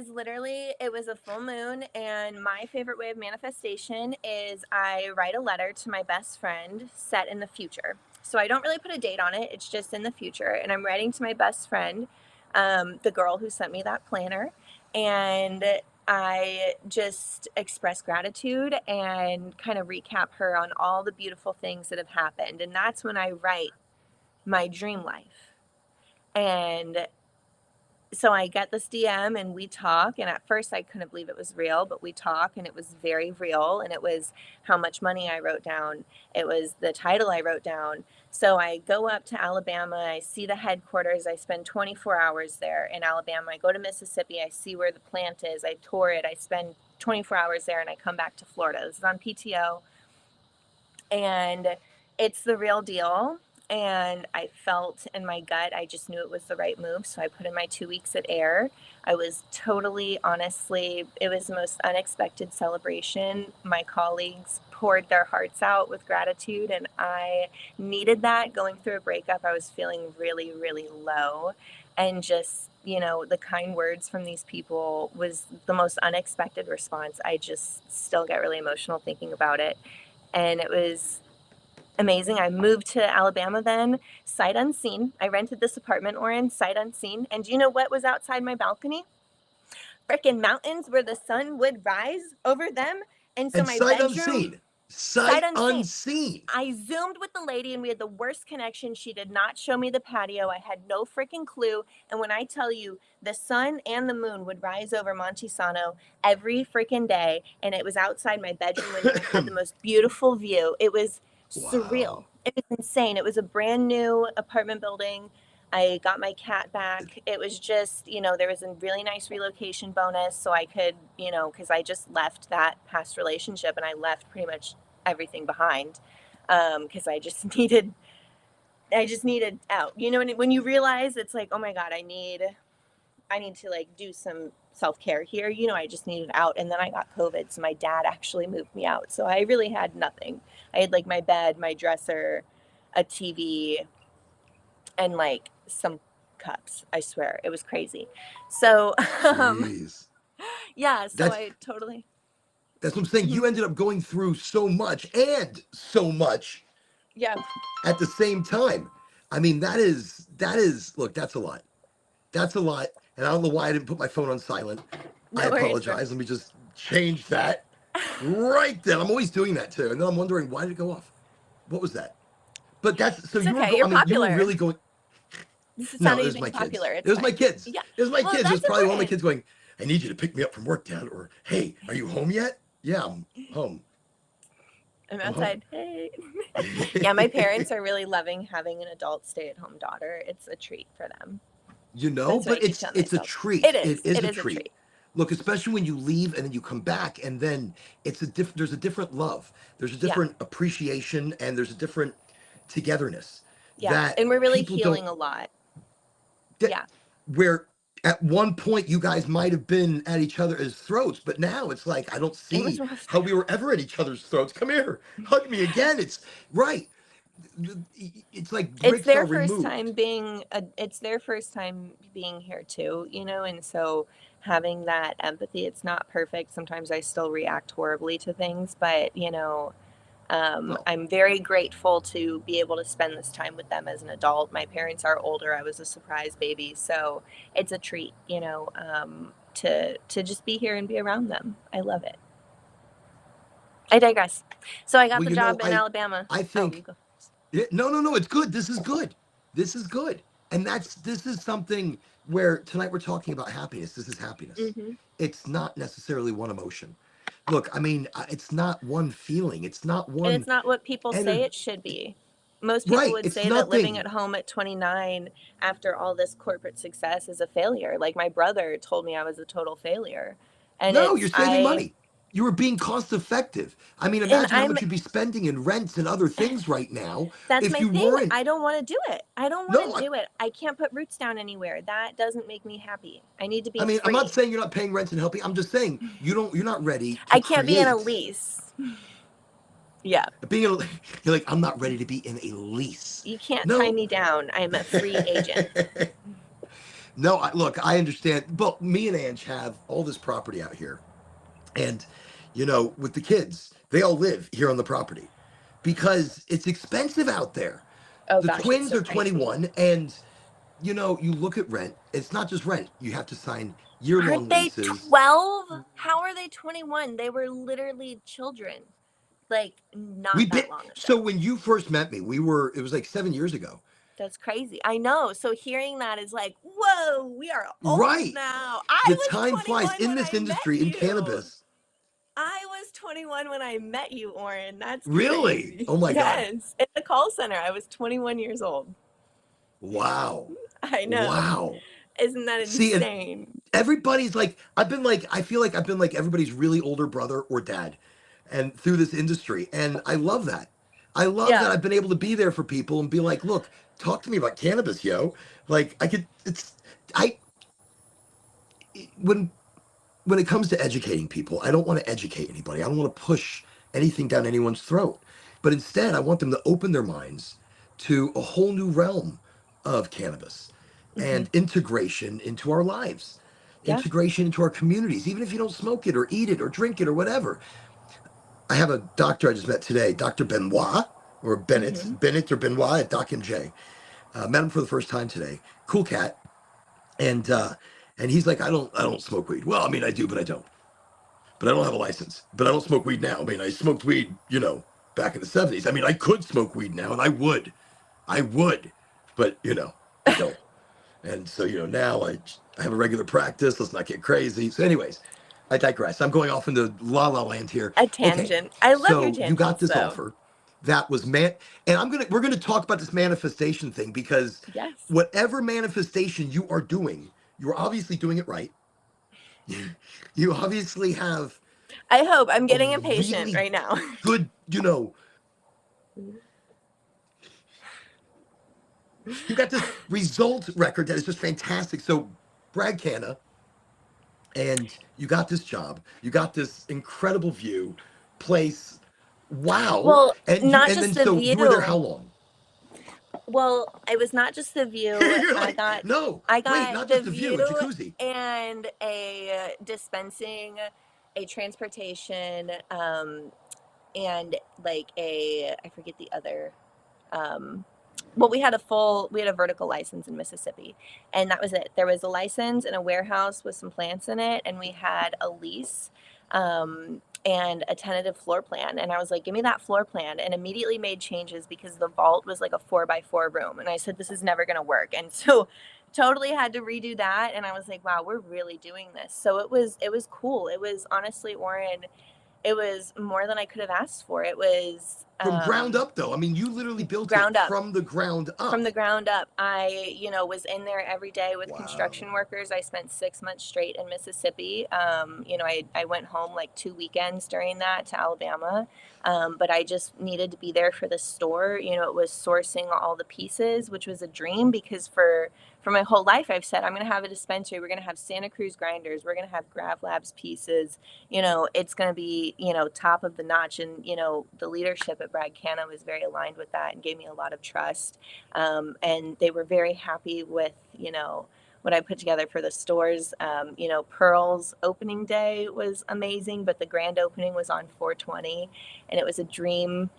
literally, it was a full moon. And my favorite way of manifestation is I write a letter to my best friend set in the future. So I don't really put a date on it, it's just in the future. And I'm writing to my best friend, the girl who sent me that planner. And I just express gratitude and kind of recap her on all the beautiful things that have happened. And that's when I write my dream life. And so I get this DM and we talk. And at first I couldn't believe it was real, but we talk and it was very real. And it was how much money I wrote down. It was the title I wrote down. So I go up to Alabama. I see the headquarters. I spend 24 hours there in Alabama. I go to Mississippi. I see where the plant is. I tour it. I spend 24 hours there and I come back to Florida. This is on PTO. And it's the real deal. And I felt in my gut, I just knew it was the right move. So I put in my 2 weeks at Air. I was totally, honestly, it was the most unexpected celebration. My colleagues poured their hearts out with gratitude, and I needed that going through a breakup. I was feeling really, really low. And just, the kind words from these people was the most unexpected response. I just still get really emotional thinking about it. And it was amazing. I moved to Alabama then, sight unseen. I rented this apartment we're in, sight unseen. And do you know what was outside my balcony? Freaking mountains where the sun would rise over them. And so
and
my
sight
bedroom,
unseen?
sight
Sight
unseen.
unseen.
I zoomed with the lady and we had the worst connection. She did not show me the patio. I had no freaking clue. And when I tell you, the sun and the moon would rise over Montesano every freaking day. And it was outside my bedroom window. I had the most beautiful view. It was surreal.
Wow.
It was insane. It was a brand new apartment building. I got my cat back. It was just, there was a really nice relocation bonus. So I could, because I just left that past relationship and I left pretty much everything behind, because I just needed out. When you realize it's like, oh my god, I need to like do some self-care here. I just needed out. And then I got COVID, so my dad actually moved me out. So I really had nothing. I had like my bed, my dresser, a TV, and like some cups. I swear it was crazy. So
Jeez.
yeah, so
That's
I totally.
that's what I'm saying.
Mhm.
You ended up going through so much and so much
Yeah,
at the same time. I mean, that is look, that's a lot. That's a lot. And I don't know why I didn't put my phone on silent. I
no worries, bro.
apologize. Let me just change that right then. I'm always doing that too. And then I'm wondering, why did it go off? What was that? But that's so
It's
you were
okay,
I
you're
mean, you were
popular.
really going.
This is
No, it
sounding you
was
being
my kids.
popular.
It
It's
was my
fine.
kids.
Yeah.
It was my
Well,
kids. It was
that's
probably one of my
important.
kids going, I need you to pick me up from work, Dad. Or, hey, are you home yet? Yeah, I'm home.
I'm
I'm home.
outside. Hey. Yeah, my parents are really loving having an adult stay-at-home daughter. It's a treat for them. That's what I
But
keep
it's
telling
it's a
myself. It
treat. It
is.
is
It
a
is a
treat.
treat.
Look, especially when you leave and then you come back, and then there's a different love. There's a
Yeah.
different appreciation, and there's a different togetherness
Yeah.
that
And we're really
people don't
healing a lot.
that
Yeah.
where at one point you guys might have been at each other's throats, but now it's like I don't
It was
see
rough.
how we were ever at each other's throats. Come here, hug me again. It's right. It's like
It's
bricks are
their first
removed.
time it's their first time being here too, and so having that empathy, it's not perfect. Sometimes I still react horribly to things, but
Well,
I'm very grateful to be able to spend this time with them as an adult. My parents are older. I was a surprise baby, so it's a treat, to just be here and be around them. I love it. I digress. So I got
well,
the job in
I
Alabama.
I
Oh, you
think
go.
no, no, no. It's good. This is good. This is good. And this is something where tonight we're talking about happiness. This is happiness.
Hmm.
It's not necessarily one emotion. Look, I mean, it's not one feeling. It's not
And it's
one
not what people say
energy.
it should be. Most people
Right.
would
It's
say that living
nothing.
at home at 29 after all this corporate success is a failure. Like my brother told me I was a total failure. And
No, you're
it's
saving
I
money. You were being cost effective. I mean,
and
imagine how
I'm
much you'd be spending in rents and other things right now
that's
if
my
you
thing.
weren't.
I don't want to do it. I don't want
No,
to do it. I can't put roots down anywhere. That doesn't make me happy. I need to
I
be
mean, I'm not
free.
saying you're not paying rent and helping. I'm just saying you're not ready to
I can't be in a
create.
lease. Yeah.
Being a, you're like, I'm not ready to be in a lease.
You can't tie
No.
me down. I'm a free agent.
No, look, I understand. But me and Ange have all this property out here. And, with the kids, they all live here on the property because it's expensive out there.
Oh
The
gosh, it's
twins
so
are
crazy.
21, and, you look at rent, it's not just rent. You have to sign year long
Aren't they
leases.
12? How are they 21? They were literally children, like not
We've
that
been,
long
so
ago.
when you first met me, it was like 7 years ago.
That's crazy. I know. So hearing that is like, whoa, we are old
Right.
now. I
The
was
time flies
21
in
when
this
I met
industry in
you.
cannabis.
I was 21 when I met you, Oren. That's
Really?
crazy.
Oh my God.
Yes. In the call center, I was 21 years old.
Wow.
I know.
Wow.
Isn't that
See, and
insane?
everybody's like, I feel like I've been like everybody's really older brother or dad, and through this industry. And I love that. I love
Yeah.
that I've been able to be there for people and be like, look, talk to me about cannabis, yo. Like I could, I, when it comes to educating people, I don't want to educate anybody. I don't want to push anything down anyone's throat. But instead, I want them to open their minds to a whole new realm of cannabis
Hmm.
and integration into our lives,
Yeah.
integration into our communities, even if you don't smoke it or eat it or drink it or whatever. I have a doctor I just met today, Dr. Benoit or
Hmm.
Bennett or Benoit at Doc MJ. Met him for the first time today. Cool cat. And he's like, I don't smoke weed. Well, I mean, I do, but I don't. But I don't have a license. But I don't smoke weed now. I mean, I smoked weed, back in the 70s. I mean, I could smoke weed now, and I would. I would. But, I don't. And so, now I have a regular practice. Let's not get crazy. So, anyways, I digress. I'm going off into la la land here.
A
Okay.
tangent. I love your
So you got
tangents
this
though.
offer that was and we're gonna talk about this manifestation thing because
Yes.
whatever manifestation you are doing, you're obviously doing it right. You obviously have
I hope. I'm
a
getting impatient
really
right now.
good, you got this result record that is just fantastic. So, Brad Canna, and you got this job, you got this incredible view, place. Wow.
Well,
And
not just the
so you were there how
view.
long?
Well, it was not just the view.
You're
I
like,
got
no,
I
wait,
got
not
the
just a view, a
view
jacuzzi.
and a dispensing, a transportation, and like a I forget the other. Um, well, we had a vertical license in Mississippi, and that was it. There was a license and a warehouse with some plants in it, and we had a lease. And a tentative floor plan. And I was like, give me that floor plan. And immediately made changes because the vault was like a 4x4 room. And I said, this is never going to work. And so totally had to redo that. And I was like, wow, we're really doing this. So it was cool. It was honestly, Warren, it was more than I could have asked for. It was
From ground up, though. I mean, you literally built it
ground up.
from the ground
From
up.
the ground up. I, was in there every day with
Wow.
construction workers. I spent 6 months straight in Mississippi. I went home like 2 weekends during that to Alabama. But I just needed to be there for the store. It was sourcing all the pieces, which was a dream because for my whole life, I've said, I'm going to have a dispensary. We're going to have Santa Cruz grinders. We're going to have Grav Labs pieces. It's going to be, top of the notch. And, the leadership at Brad Canna was very aligned with that and gave me a lot of trust. And they were very happy with, what I put together for the stores. Pearl's opening day was amazing, but the grand opening was on 420, and it was a dream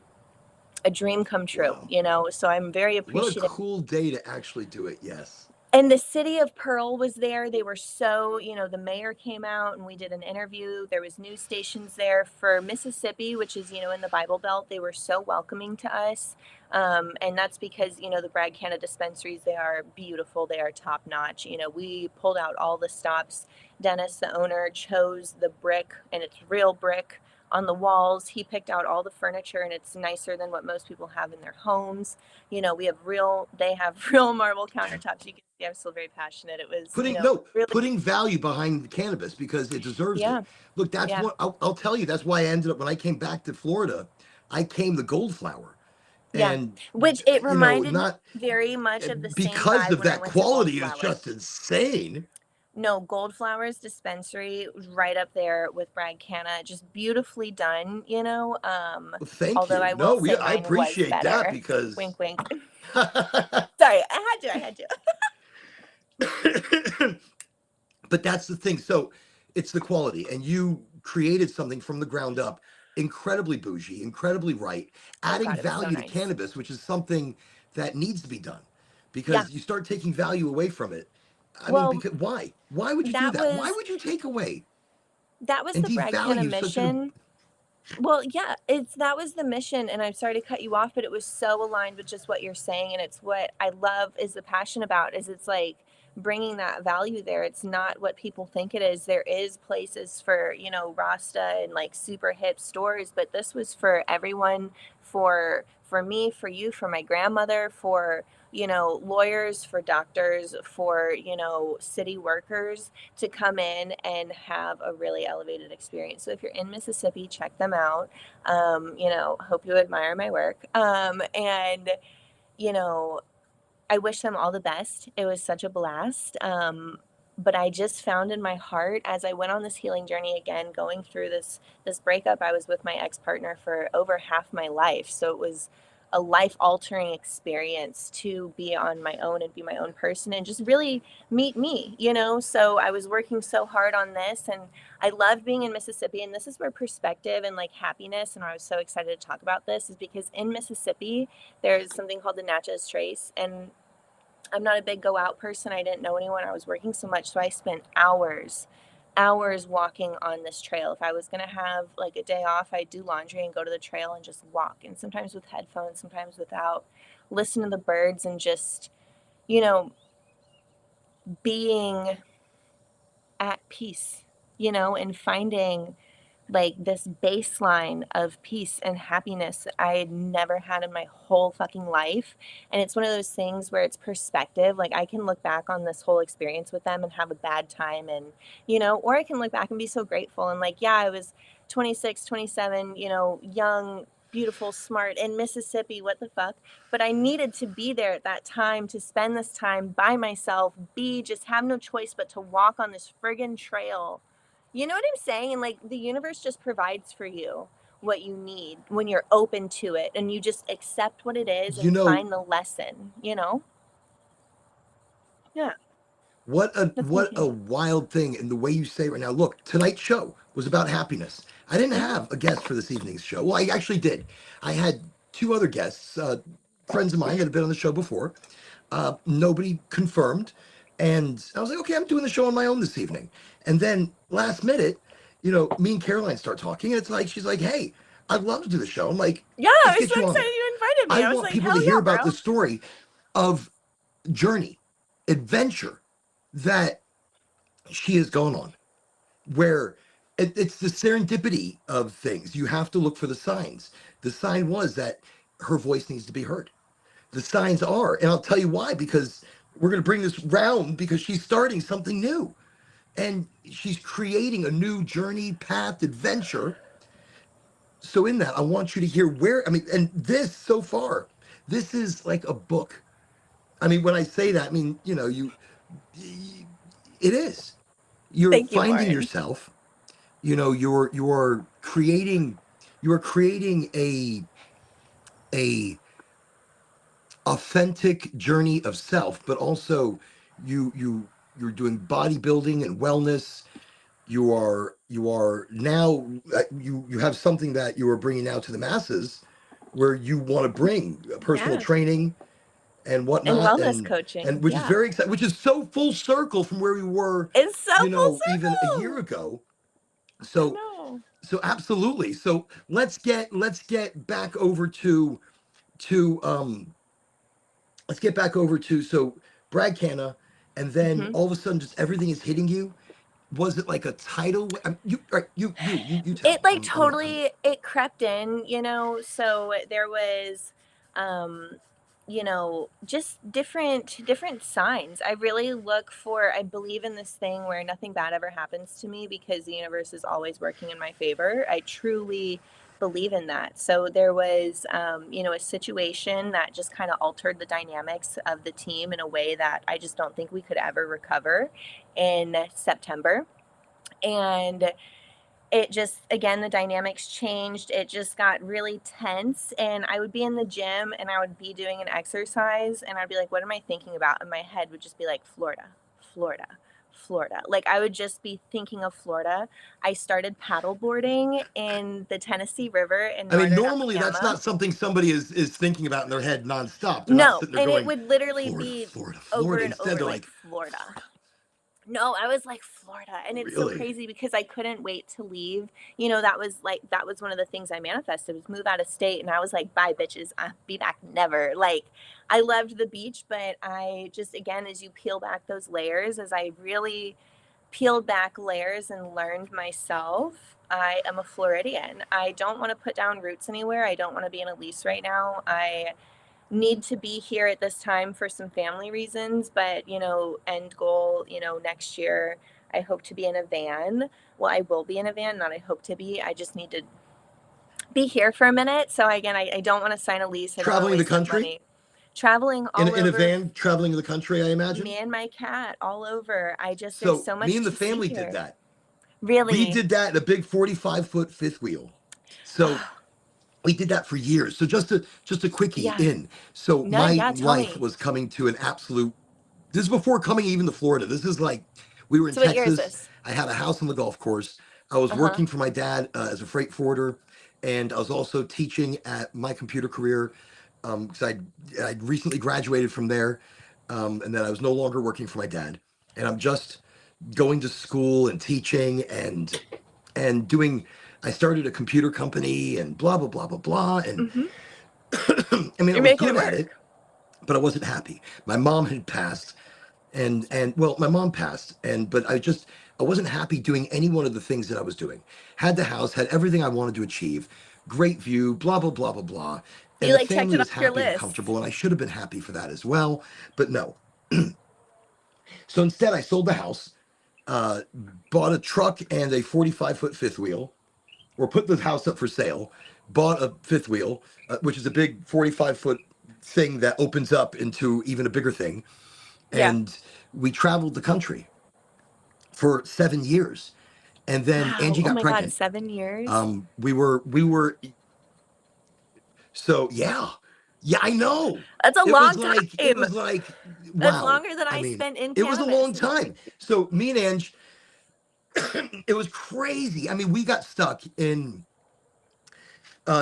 come true,
Wow.
So I'm very
What a
appreciative.
cool day to actually do it. Yes.
And the city of Pearl was there. They were so, the mayor came out and we did an interview. There was news stations there for Mississippi, which is, in the Bible Belt. They were so welcoming to us. And that's because, the Bragg Canada dispensaries, they are beautiful. They are top notch. We pulled out all the stops. Dennis, the owner, chose the brick, and it's real brick on the walls. He picked out all the furniture, and it's nicer than what most people have in their homes. They have real marble countertops. You can see I'm still very passionate. It was, really,
Putting value behind the cannabis because it deserves
yeah,
it. Look, that's
yeah,
what I'll tell you. That's why I ended up when I came back to Florida, I came the gold flower,
yeah.
and
Which it reminded me
not
very much of the same
because
vibe
of
when I
that
went to
quality is just
Goldflowers.
insane.
No, Goldflowers dispensary right up there with Bragg Canna, just beautifully done,
Thank
although
you.
I will
No,
say
I
mine was
appreciate that
better.
because
Wink, wink. Sorry, I had to.
But that's the thing. So it's the quality, and you created something from the ground up, incredibly bougie, incredibly right,
Oh
adding
God, it was so
value to
nice.
cannabis, which is something that needs to be done,
Yeah.
because you start taking value away from it. I mean,
Well,
because why? Why would you do
that
that? Why
was
would you take away
that was
and
the Brad Canna
devalue such an?
mission. Well, yeah, it's that was the mission, and I'm sorry to cut you off, but it was so aligned with just what you're saying, and it's what I love is the passion about is it's like bringing that value there. It's not what people think it is. There is places for, Rasta and like super hip stores, but this was for everyone, for me, for you, for my grandmother, for lawyers, for doctors, for city workers to come in and have a really elevated experience. So if you're in Mississippi, check them out. Hope you admire my work. And you know, I wish them all the best. It was such a blast. But I just found in my heart as I went on this healing journey again, going through this breakup. I was with my ex partner for over half my life, so it was a life altering experience to be on my own and be my own person and just really meet me. So I was working so hard on this, and I love being in Mississippi. And this is where perspective and like happiness. And I was so excited to talk about this is because in Mississippi there's something called the Natchez Trace, and I'm not a big go out person. I didn't know anyone. I was working so much. So I spent hours walking on this trail. If I was going to have like a day off, I'd do laundry and go to the trail and just walk. And sometimes with headphones, sometimes without, listen to the birds and just, you know, being at peace, and finding like this baseline of peace and happiness that I had never had in my whole fucking life. And it's one of those things where it's perspective. Like I can look back on this whole experience with them and have a bad time and, or I can look back and be so grateful and like, yeah, I was 26, 27, young, beautiful, smart in Mississippi, what the fuck? But I needed to be there at that time to spend this time by myself, just have no choice but to walk on this friggin' trail. You know what I'm saying? And like the universe just provides for you what you need when you're open to it and you just accept what it is
You
and
know
find the lesson. Yeah, that's my
what a
opinion.
wild thing in the way you say it right now. Look, tonight's show was about happiness. I didn't
Hmm.
have a guest for this evening's show. Well, I actually did. I had two other guests, friends of mine that have been on the show before. Nobody confirmed, and I was like, okay, I'm doing the show on my own this evening. And then last minute, me and Caroline start talking, and it's like she's like, hey, I'd love to do the show. I'm like,
Yeah, I
let's
was so
get you on
excited
there.
you invited me.
I
I was
want
like,
people to
hell
hear
yeah,
about the
bro.
story of journey, adventure that she has gone on, where it's the serendipity of things. You have to look for the signs. The sign was that her voice needs to be heard. The signs are, and I'll tell you why, because we're going to bring this round because she's starting something new and she's creating a new journey, path, adventure. So, in that, I want you to hear where, I mean, and this so far, this is like a book. I mean, when I say that, I mean, it is. You're
Thank you,
finding
Lauren.
yourself. You're creating, a authentic journey of self, but also you're doing bodybuilding and wellness. You are now, you have something that you are bringing out to the masses, where you want to bring personal
Yeah.
training and
And
whatnot,
wellness
and
coaching.
which is
Yeah.
very exciting, which is so full circle from where we were,
It's so full
even a year
circle.
ago.
I
So
know.
absolutely. So let's get back over to let's get back over to so Brad Canna, and then
Hmm.
all of a sudden just everything is hitting you. Was it like a tidal you, all right, you
It
tell.
like
I'm
totally it crept in, so there was um just different signs. I really look for, I believe in this thing where nothing bad ever happens to me because the universe is always working in my favor. I truly believe in that. So there was a situation that just kind of altered the dynamics of the team in a way that I just don't think we could ever recover in September. And it just, again, the dynamics changed. It just got really tense, and I would be in the gym and I would be doing an exercise and I'd be like, what am I thinking about? And my head would just be like, Florida. Florida, Florida. Like I would just be thinking of Florida. I started paddleboarding in the Tennessee River in
I mean,
northern
normally that's
Alabama.
not something somebody is thinking about in their head nonstop. They're not
No,
sitting there
and it
going,
would literally
Florida,
be
Florida,
over
Florida.
and
Instead,
over
they're
like
like,
Florida. No, I was like Florida, and it's so
really?
crazy because I couldn't wait to leave. You know, that was one of the things I manifested was move out of state, and I was like, bye bitches, I'll be back never. Like I loved the beach, but I just, again, as you peel back those layers, as I really peeled back layers and learned myself, I am a Floridian. I don't want to put down roots anywhere. I don't want to be in a lease right now. I need to be here at this time for some family reasons, but end goal, next year I hope to be in a van. Well, I will be in a van, not I hope to be. I just need to be here for a minute. So again, I don't want to sign a lease. I don't want to
Traveling the
waste my
country
money. Traveling all
in a
over,
van, traveling the country, I imagine.
me and my cat all over. There's
So
so
me
much
and the
to see
family did
here.
that. We
Really?
did that in a big 45-foot fifth wheel. So we did that for years. So just a quickie
Yeah.
in. So
No,
my
yeah, tell
life
me.
was coming to an absolute. This is before coming even to Florida. This is like we were in
So what year is
Texas.
this?
I had a house on the golf course. I was
Uh-huh.
working for my dad as a freight forwarder, and I was also teaching at my computer career because I'd recently graduated from there, and then I was no longer working for my dad, and I'm just going to school and teaching and doing. I started a computer company and blah blah blah blah blah, and
Mm-hmm.
I mean I
You're
was
making it
good at
work.
it, but I wasn't happy. My mom had passed, and well, my mom passed, and but I wasn't happy doing any one of the things that I was doing. Had the house, had everything I wanted to achieve, great view, blah blah blah blah blah, and
You
the
like checked
family
it
was
off your
happy and
list.
comfortable, and I should have been happy for that as well, but no. So instead, I sold the house, uh, bought a truck and a 45-foot fifth wheel, or put the house up for sale, bought a fifth wheel, which is a big 45-foot thing that opens up into even a bigger thing.
Yeah.
And we traveled the country for 7 years. And then
Wow.
Angie
Oh
got
my God,
pregnant.
7 years?
We were, so yeah, yeah, I know.
That's a long
It
time.
was like,
That's
wow.
longer than
I
I
mean,
spent in
it was a
cannabis.
long time. So me and Ange, it was crazy. I mean, we got stuck in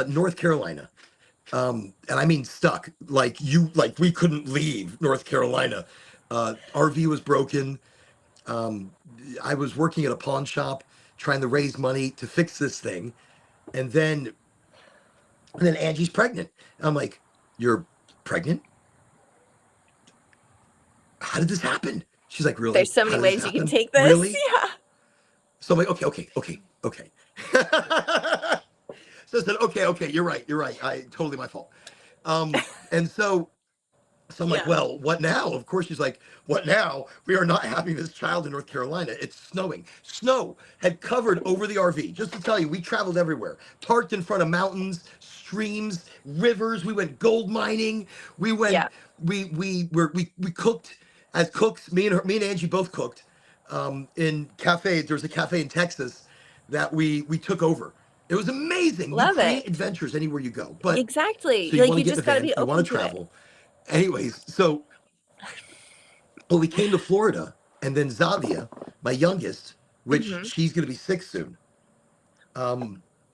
North Carolina. And I mean stuck, like we couldn't leave North Carolina. RV was broken. Um, I was working at a pawn shop trying to raise money to fix this thing, and then Angie's pregnant. I'm like, "You're pregnant? How did this happen?" She's like,
There's
"Really?
so
How
many
did this
ways you can
happen?
take this.
Really?"
Yeah.
So I'm like, "Okay, okay, okay, okay." So I said, "Okay, okay, you're right, you're right. I totally my fault." And so I'm like,
Yeah.
well, what now? Of course, she's like, what now? We are not having this child in North Carolina. It's snowing. Snow had covered over the RV. Just to tell you, we traveled everywhere, parked in front of mountains, streams, rivers. We went gold mining. We
Yeah.
went, we cooked as cooks. Me and Angie both cooked in cafes. There was a cafe in Texas that we took over. It was amazing. You
Love
create
it.
adventures anywhere you go. But
Exactly.
so you
Like
want to
you
get in a
just got to
van,
be
you want
open
to
to it.
travel. Anyways, so well, we came to Florida, and then Zavia, my youngest, which
Hmm.
she's going to be 6 soon,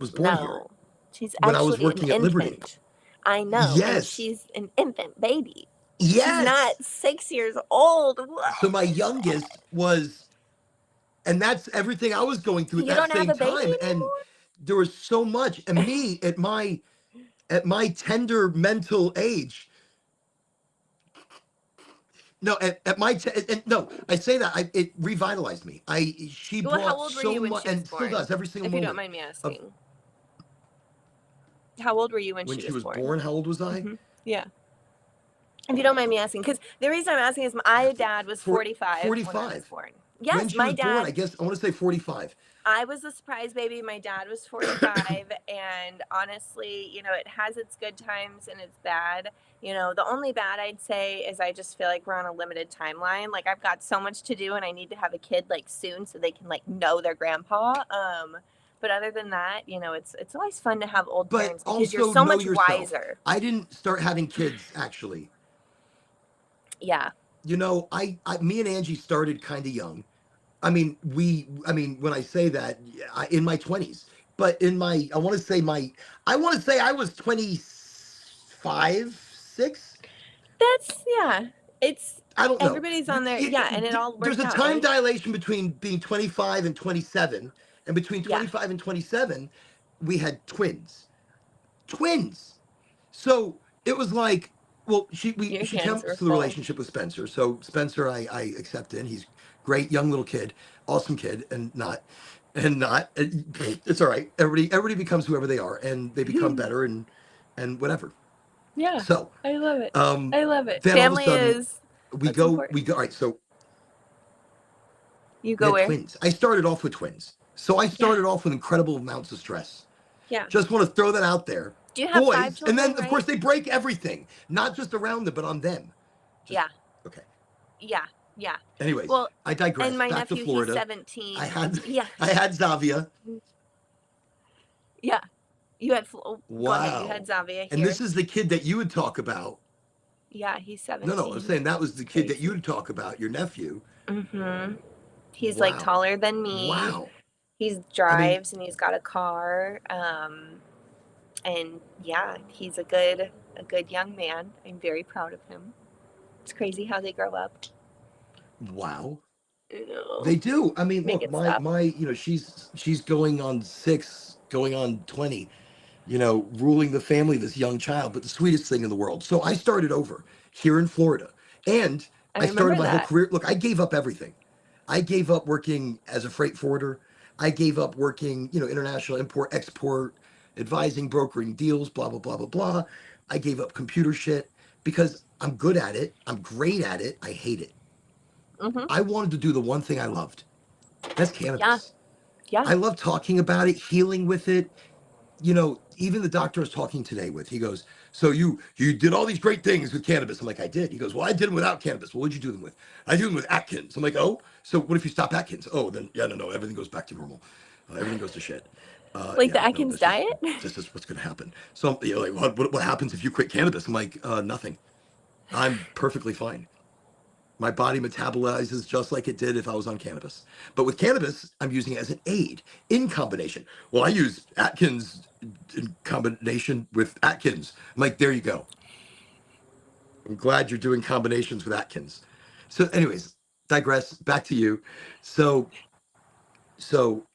was born here
No. She's
when I was
actually an
working at Liberty.
infant. I know. And
Yes,
she's an infant baby. She's
yes.
not 6 years old.
So my
Whoa.
youngest was, and that's everything I was going through at
You
that
don't have
same
a baby
time, and there was so much. And me at my tender mental age, no, at my and no, I say that it revitalized me. She
anymore? Well, how
brought
old were
so
you when
much,
she was
and still
born?
does every single
If you don't
moment
mind me
of
asking. How old were you when
when
she
she
was
was
born?
born. How old was I?
Hmm. Yeah. If you don't mind me asking, because the reason I'm asking is
I
my
have to
dad was
for
45 when I was
45.
born.
When
Yes,
she
my
was born, I
dad,
guess I want to say 45.
I was a surprise baby. My dad was 45. And honestly, it has its good times and its bad. The only bad I'd say is I just feel like we're on a limited timeline. Like I've got so much to do and I need to have a kid like soon so they can like know their grandpa. But other than that, it's always fun to have old
But
parents because you're
also
so
know
much
yourself.
wiser.
I didn't start having kids actually.
Yeah.
Me and Angie started kind of young. When I say that, in my 20s, but I want to say I was 25, 6.
That's yeah. It's
I don't know.
everybody's on there. Yeah, and it all
There's
worked
a
out,
time
right?
dilation between being 25 and 27, and between
Yeah.
25 and 27, we had twins. So it was like, well,
Your
she
hands
comes
were
to the
full.
relationship with Spencer. So Spencer, I accept in. He's great, young little kid, awesome kid, and not. It's all right. Everybody becomes whoever they are, and they become better, and whatever.
Yeah.
So,
I love it.
um,
I love it.
then all of a
Family
sudden
is what's
we
important.
go. All right, so
You
we
go
had
where?
twins. I started off with twins. So I
Yeah.
started off with incredible amounts of stress.
Yeah.
Just want to throw that out there.
Do you have five
Boys, and
children,
then of
right?
course they break everything, not just around them, but on them. Just
Yeah.
okay.
Yeah. Yeah.
Anyways,
Well,
I
and
digress.
my
Back to
nephew, he's
Florida. I
17.
had
Yeah.
I had Zavia.
Yeah. You had go ahead. You had
Wow.
Zavia
And
here.
this is the kid that you would talk about.
Yeah, he's
No, I'm
17.
saying that was
It's
the kid that you
crazy.
would talk about, your nephew.
Mhm. He's like
Wow.
taller than me.
Wow.
He
I mean,
drives and he's got a car. And yeah, he's a good young man. I'm very proud of him. It's crazy how they grow up.
wow.
You know,
They do. I mean, look,
making stuff.
she's going on 6, going on 20, ruling the family, this young child, but the sweetest thing in the world. So I started over here in Florida, and
I
I started
remember
my whole
that.
career. Look, I gave up everything. I gave up working as a freight forwarder. I gave up working, international import, export, advising, brokering deals, blah, blah, blah, blah, blah. I gave up computer shit because I'm good at it. I'm great at it. I hate it.
Mhm.
I wanted to do the one thing I loved. That's
Yeah.
cannabis.
Yeah.
I love talking about it, healing with it. Even the doctor I was talking today with, he goes, "So you did all these great things with cannabis." I'm like, "I did." He goes, "Well, I did them without cannabis." "Well, what'd you do them with?" "I do them with Atkins." I'm like, "Oh, so what if you stop Atkins?" "Oh, then yeah, no, everything goes back to normal. Everything goes to shit."
Like the
Yeah, no,
Atkins
that's just
diet.
what's gonna happen. So like, what happens if you quit cannabis? I'm like, nothing. I'm perfectly fine. My body metabolizes just like it did if I was on cannabis. But with cannabis, I'm using it as an aid in combination. Well, I use Atkins in combination with Atkins. I'm like, there you go. I'm glad you're doing combinations with Atkins. So, anyways, digress. Back to you. So, so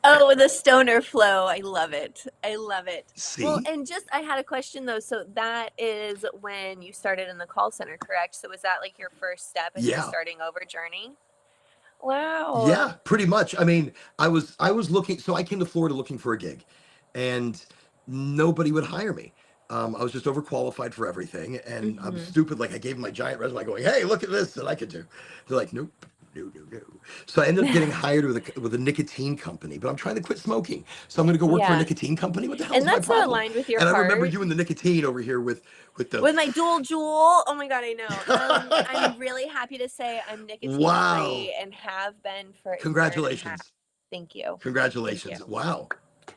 Oh, the stoner flow. I love it. I love it. Well,
see,
and just I had a question though. So that is when you started in the call center, correct? So was that like your first step in your
yeah,
starting over journey? Wow.
yeah, pretty much. I mean, I was looking. So I came to Florida looking for a gig, and nobody would hire me. I was just overqualified for everything, and I'm
Mhm.
stupid. Like I gave them my giant resume, going, "Hey, look at this that I could do." They're like, "Nope, no, no, no." So I ended up getting hired with a nicotine company, but I'm trying to quit smoking, so I'm going to go work for a
Yeah.
nicotine company. What the hell
And
is my
that's so
problem?
aligned with your
And I remember
heart.
you and the nicotine over here with the.
With my dual jewel. Oh my god, I know. I'm really happy to say I'm nicotine
Wow!
free and have been for a year and a half.
Congratulations!
Thank you. Thank you.
Congratulations! Wow!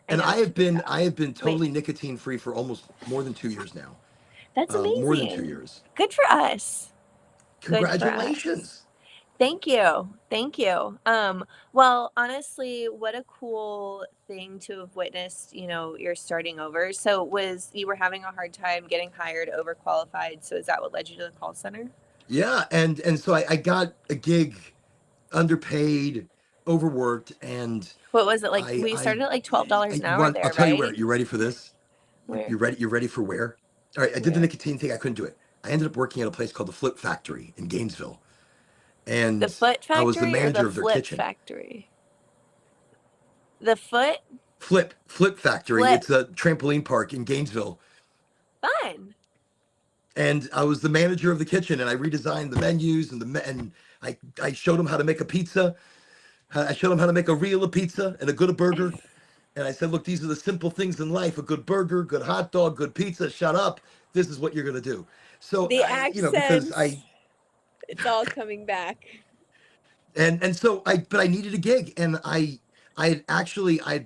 I
And
know.
I have been
Wait,
totally nicotine free for almost more than 2 years now.
that's
More than two
amazing.
years.
Good for us. Good for us.
Congratulations.
Thank you. Thank you. Well, honestly, what a cool thing to have witnessed, you're starting over. So was you were having a hard time getting hired, overqualified. So is that what led you to the call center?
Yeah, and so I got a gig, underpaid, overworked, and
What was it like?
I
We
I
started at like $12
I
an hour
run. I'll
there,
tell you where.
right?
You ready for this?
Where?
You ready? You ready for where? All right. I did the
Where?
nicotine thing. I couldn't do it. I ended up working at a place called the Flip Factory in Gainesville,
The
and
foot
I was the
factory or the
manager of their
flip
kitchen.
factory? The foot
Flip Factory.
flip.
It's a trampoline park in Gainesville,
Fun.
and I was the manager of the kitchen, and I redesigned the menus and I showed them how to make a pizza. I showed them how to make a real pizza and a good burger. And I said, look, these are the simple things in life: a good burger, good hot dog, good pizza. Shut up. This is what you're gonna do. So
The
because
accents. It's all coming back.
but I needed a gig, and I had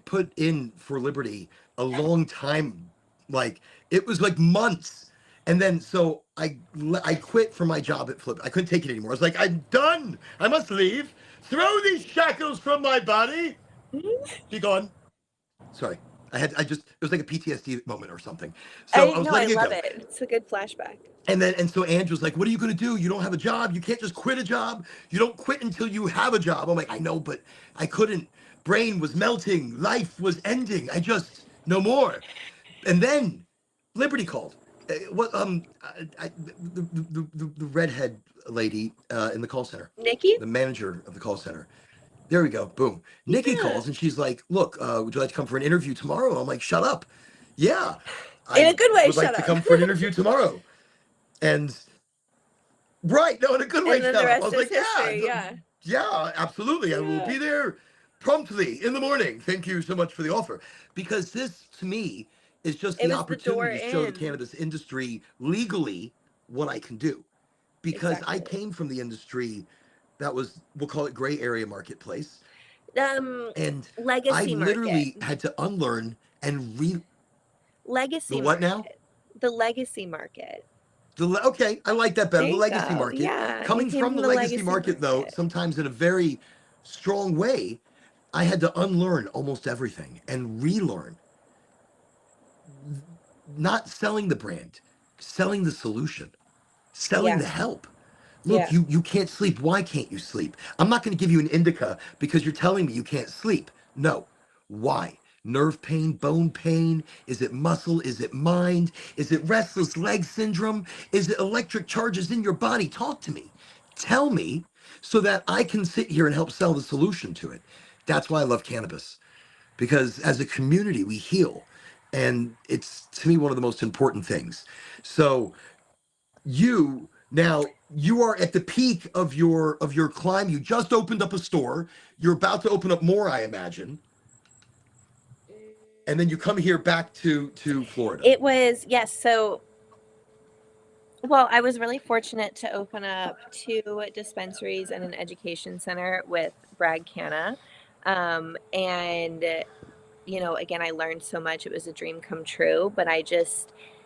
put in for Liberty a long time, like it was like months, And then so I quit from my job at Flip. I couldn't take it anymore. I was like, I'm done. I must leave. Throw these shackles from my body. Be gone. Sorry. I just it was like a PTSD moment or something. So
I
I was
know, I
letting it
love
go.
it. It's a good flashback.
And so Andrew's like, what are you gonna do? You don't have a job. You can't just quit a job. You don't quit until you have a job. I'm like, I know, but I couldn't. Brain was melting. Life was ending. I just no more. And then Liberty called. What the redhead lady in the call center,
Nikki?
the manager of the call center. There we go. Boom. Nikki
Yeah.
calls and she's like, "Look, would you like to come for an interview tomorrow?" I'm like, "Shut up." Yeah,
In a
I
good way,
would like
shut
to
up.
come for an interview tomorrow. And right, no, in a good way,
And then
shut
the
up. I
rest
was
is
like, "Yeah,
history. Yeah.
yeah, absolutely. I will
Yeah.
be there promptly in the morning. Thank you so much for the offer." Because this, to me, is just
It
the
was the door
opportunity to show the
in.
cannabis industry legally what I can do. Because I
Exactly.
came from the industry that was, we'll call it gray area marketplace.
Um,
And I
legacy market.
literally had to unlearn and the
Legacy
what now?
market. The legacy market.
Okay, I like that better.
There
The
you
legacy
go.
market.
Yeah. You
Coming
came
from
from
the
the
legacy
legacy
market, though,
market.
sometimes in a very strong way, I had to unlearn almost everything and relearn. Not selling the brand, selling the solution, selling
Yeah.
the help. Look,
Yeah.
you can't sleep. Why can't you sleep? I'm not going to give you an indica because you're telling me you can't sleep. No. Why? Nerve pain, bone pain? Is it muscle? Is it mind? Is it restless leg syndrome? Is it electric charges in your body? Talk to me. Tell me so that I can sit here and help sell the solution to it. That's why I love cannabis, because as a community, we heal. And it's to me one of the most important things. So you now you are at the peak of your climb. You just opened up a store. You're about to open up more, I imagine. And then you come here back to Florida.
It was, yes. So, well, I was really fortunate to open up two dispensaries and an education center with Bragg Canna. And again, I learned so much. It was a dream come true, but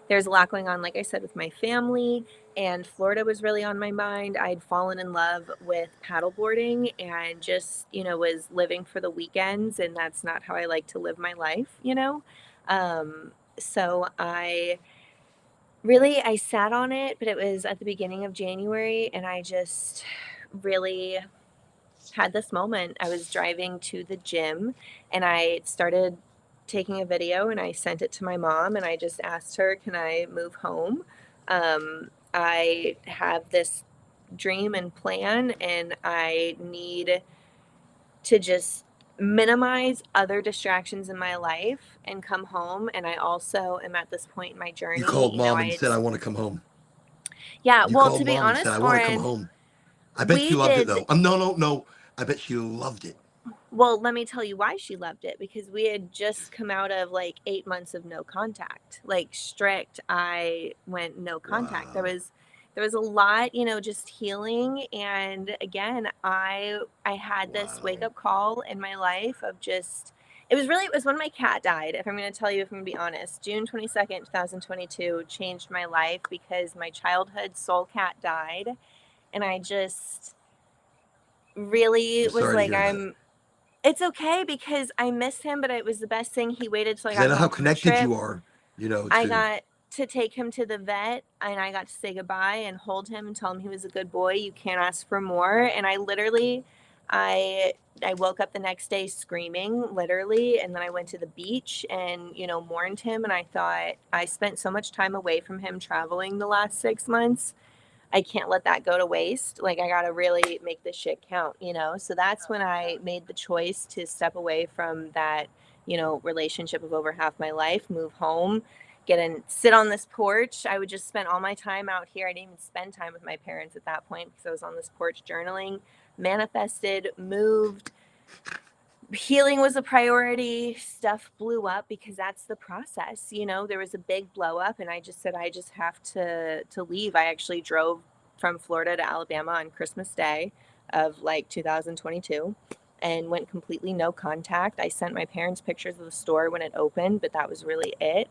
there's a lot going on, like I said, with my family, and Florida was really on my mind. I'd fallen in love with paddleboarding and just, was living for the weekends, and that's not how I like to live my life. So I sat on it, but it was at the beginning of January, and I just really had this moment. I was driving to the gym and I started taking a video and I sent it to my mom and I just asked her, can I move home? I have this dream and plan and I need to just minimize other distractions in my life and come home. And I also am at this point in my
You
journey,
called mom
I
and
had,
said, I want to come home.
yeah,
You
well,
called
to be
mom and said, I
honest,
want to come
Oren,
home. I bet she
we
loved it
did.
though. No. I bet she loved it.
Well, let me tell you why she loved it, because we had just come out of like 8 months of no contact, like strict. I went no contact. There
Wow.
was there was a lot, just healing. And again, I had this wake
Wow.
up call in my life of just, it was when my cat died. If I'm going to tell you, if I'm going to be honest, June 22nd, 2022 changed my life because my childhood soul cat died. And I just really
I'm
was
sorry to
like,
hear that.
it's okay because I miss him, but it was the best thing. He waited till I
Because I
got
know how
home from a
connected
trip.
you are,
I
to
got to take him to the vet and I got to say goodbye and hold him and tell him he was a good boy. You can't ask for more. And I I woke up the next day screaming, literally, and then I went to the beach and, mourned him. And I thought, I spent so much time away from him traveling the last 6 months. I can't let that go to waste. Like, I got to really make this shit count. So that's when I made the choice to step away from that, relationship of over half my life, move home, sit on this porch. I would just spend all my time out here. I didn't even spend time with my parents at that point because I was on this porch journaling, manifested, moved. Healing was a priority. Stuff blew up because that's the process. There was a big blow up and I just said I just have to leave. I actually drove from Florida to Alabama on Christmas Day of like 2022. and went completely no contact. I sent my parents pictures of the store when it opened, but that was really it.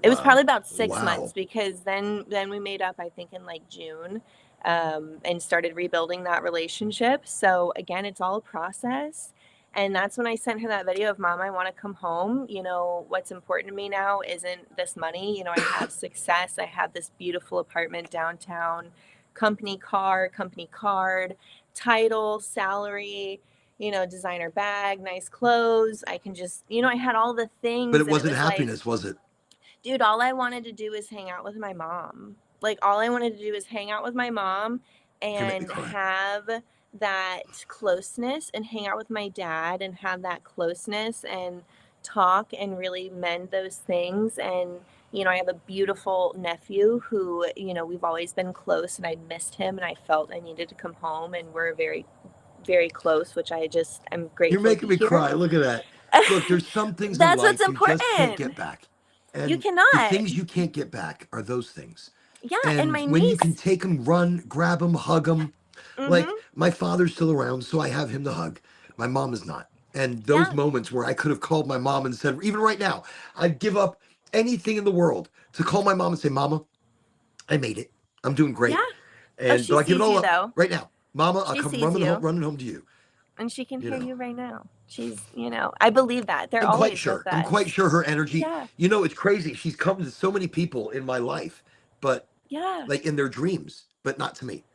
It was probably
Wow.
about 6 months,
Wow.
because then we made up, I think, in like June, and started rebuilding that relationship. So again, it's all a process. And that's when I sent her that video of, Mom, I want to come home. You know, what's important to me now isn't this money. You know, I have success. I have this beautiful apartment downtown, company car, company card, title, salary, you know, designer bag, nice clothes. I can just, you know, I had all the
But
things,
it
and it
wasn't
was like,
happiness, was it?
dude, all I wanted to do is hang out with my mom. Like, all I wanted to do is hang out with my mom
You're gonna make me
and
cry.
have that closeness, and hang out with my dad and have that closeness and talk and really mend those things. And, you know, I have a beautiful nephew who, you know, we've always been close, and I missed him, and I felt I needed to come home, and we're very, very close, which I'm
You're
grateful to be
making me
here.
cry. Look at that. Look, there's some things in
That's what's
life you just can't get
important.
back.
You
And the
cannot.
things you can't get back are those things.
Yeah, and
And
my
when you can
niece.
take them, run, grab them, hug them, like
Mhm.
my father's still around, so I have him to hug. My mom is not. And those
Yeah.
moments where I could have called my mom and said, even right now, I'd give up anything in the world to call my mom and say, Mama, I made it. I'm doing
Yeah.
great.
Oh,
And
she
but I give it
sees
all
you
up
though.
right now. Mama, I'll
She
come
sees you,
running home to you.
and she can
You
hear
know.
you right now. She's, you know, I believe that. They're
I'm quite
always
sure.
with
I'm quite
us.
sure her energy,
Yeah.
you know, it's crazy. She's come to so many people in my life, but
Yeah.
like in their dreams, but not to me.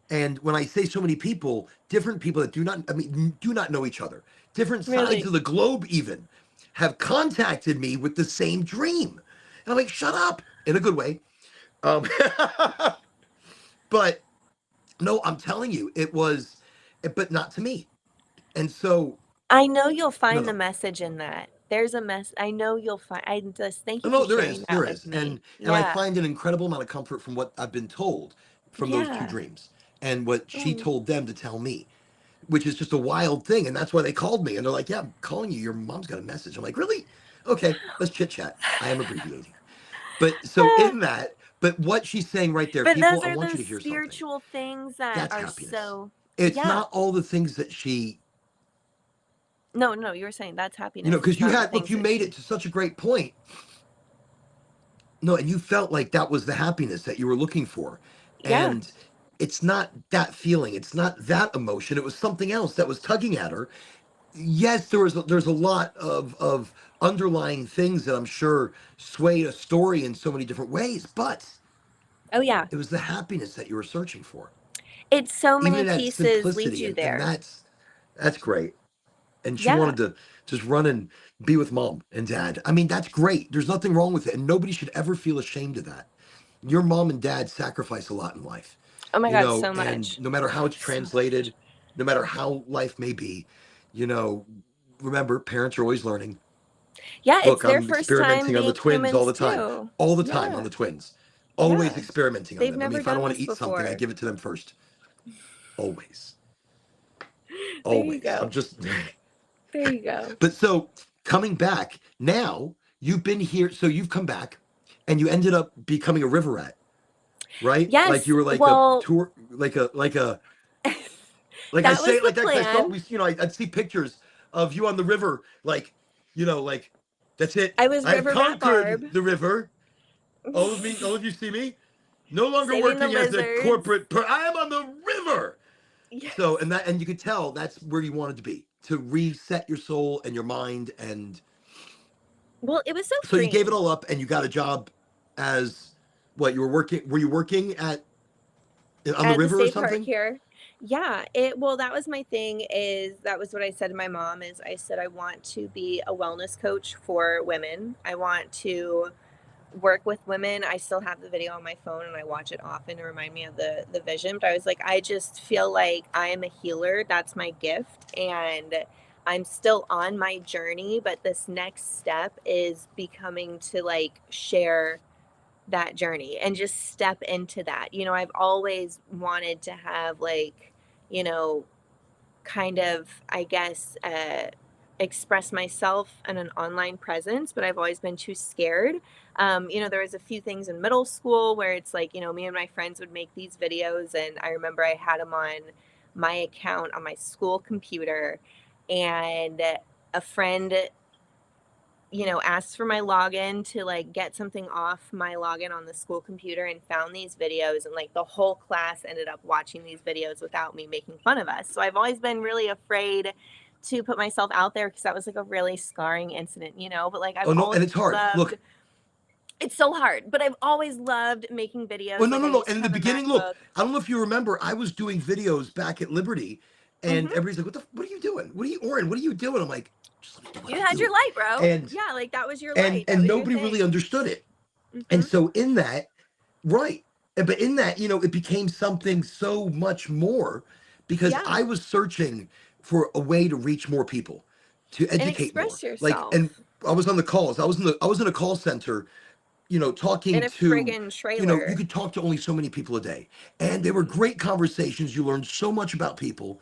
And when I say so many people, different people that do not, I mean, do not know each other, different sides
Really.
of the globe even have contacted me with the same dream. And I'm like, shut up in a good way. Um, but no, I'm telling you, it was, but not to me. And so,
I know you'll
no,
find the
no.
message in that. There's a mess. I know you'll find. I just thank
Oh,
you for
no,
sharing
there
that with
is,
me.
and I
Yeah.
find an incredible amount of comfort from what I've been told from those two
Yeah.
dreams and what she
Oh.
told them to tell me, which is just a wild thing. And that's why they called me, and they're like, "Yeah, I'm calling you. Your mom's got a message." I'm like, "Really? Okay, let's chit chat." I am abbreviating, but so in that, but what she's saying right there,
But
people,
those
I
are
want you
those
to hear something.
spiritual things that
That's
are
happiness.
so.
It's
Yeah.
not all the things that
No, no, you were saying that's
you know,
happiness.
because
It's
you
not the
had, look,
things
you
that
made it
she.
to such a great point. No, and you felt like that was the happiness that you were looking for.
Yeah.
And it's not that feeling, it's not that emotion. It was something else that was tugging at her. Yes, there's a lot of underlying things that I'm sure swayed a story in so many different ways, but
Oh yeah.
it was the happiness that you were searching for.
It's so
Even
many
in that
pieces lead
simplicity,
you
and
there.
that's great. And she
Yeah.
wanted to just run and be with mom and dad. I mean, that's great. There's nothing wrong with it. And nobody should ever feel ashamed of that. Your mom and dad sacrifice a lot in life,
Oh my
you
God,
know,
so
and
much.
no matter how it's
So much.
translated, no matter how life may be, you know, remember, parents are always learning.
Yeah, it's
Look,
their
I'm
first time
experimenting on the
being
twins
humans too.
all the time on
Yeah.
the twins, always
Yeah.
experimenting on
They've
them. I mean,
never
if I don't
done
want to
this
eat something, I
before.
give it to them first. Always,
There you
always. I'm
go.
just,
There you go.
but so coming back now, you've been here, so you've come back and you ended up becoming a river rat, right? Like
Yes.
you were like a
Well,
tour, like I
that
say
was
it
the
like that because I saw
plan.
we, you know, I'd see pictures of you on the river, like, you know, like that's it.
I was
I have
River Rat
conquered
Barb.
the river. All of you see me, no longer
Saving the
working as a
lizards.
corporate. I am on the river. So,
Yes.
and you could tell that's where you wanted to be to reset your soul and your mind, and
Well, it was so
so you gave it
freeing.
all up and you got a job as what you were working. Were you working at on the
At the
river or
state park
something?
here. Yeah, it well, that was my thing. Is that was what I said to my mom. Is I said I want to be a wellness coach for women. I want to work with women. I still have the video on my phone, and I watch it often to remind me of the vision. But I was like, I just feel like I am a healer. That's my gift, and I'm still on my journey. But this next step is becoming to like share that journey and just step into that. You know, I've always wanted to have like, you know, kind of, I guess, express myself in an online presence, but I've always been too scared. You know, there was a few things in middle school where it's like, you know, me and my friends would make these videos, and I remember I had them on my account on my school computer, and a friend, asked for my login to like get something off my login on the school computer and found these videos, and like the whole class ended up watching these videos without me making fun of us. So I've always been really afraid to put myself out there because that was like a really scarring incident, but like I've
Oh no,
always
and it's hard.
loved.
Look,
It's so hard, but I've always loved making
well,
videos.
no,
Like
no,
I
no.
used
And
to
in the
have a
beginning, look,
MacBook.
I don't know if you remember, I was doing videos back at Liberty, and
Hmm.
everybody's like, what are you doing? What are you, Oren? What are you doing? I'm like, just let me do what
You
I
had your
do.
light, bro.
And
Yeah, like that was your
and
light. That
and
was your
nobody really
thing.
understood it. And
Hmm.
so in that, right. But in that, it became something so much more because
Yeah,
I was searching for a way to reach more people, to
and
educate more.
express
Like, and
yourself
I was on the calls. I was in a call center,
in
talking
a
to,
friggin'
you
trailer.
could talk to only so many people a day. And they were
Hmm.
great conversations. You learned so much about people,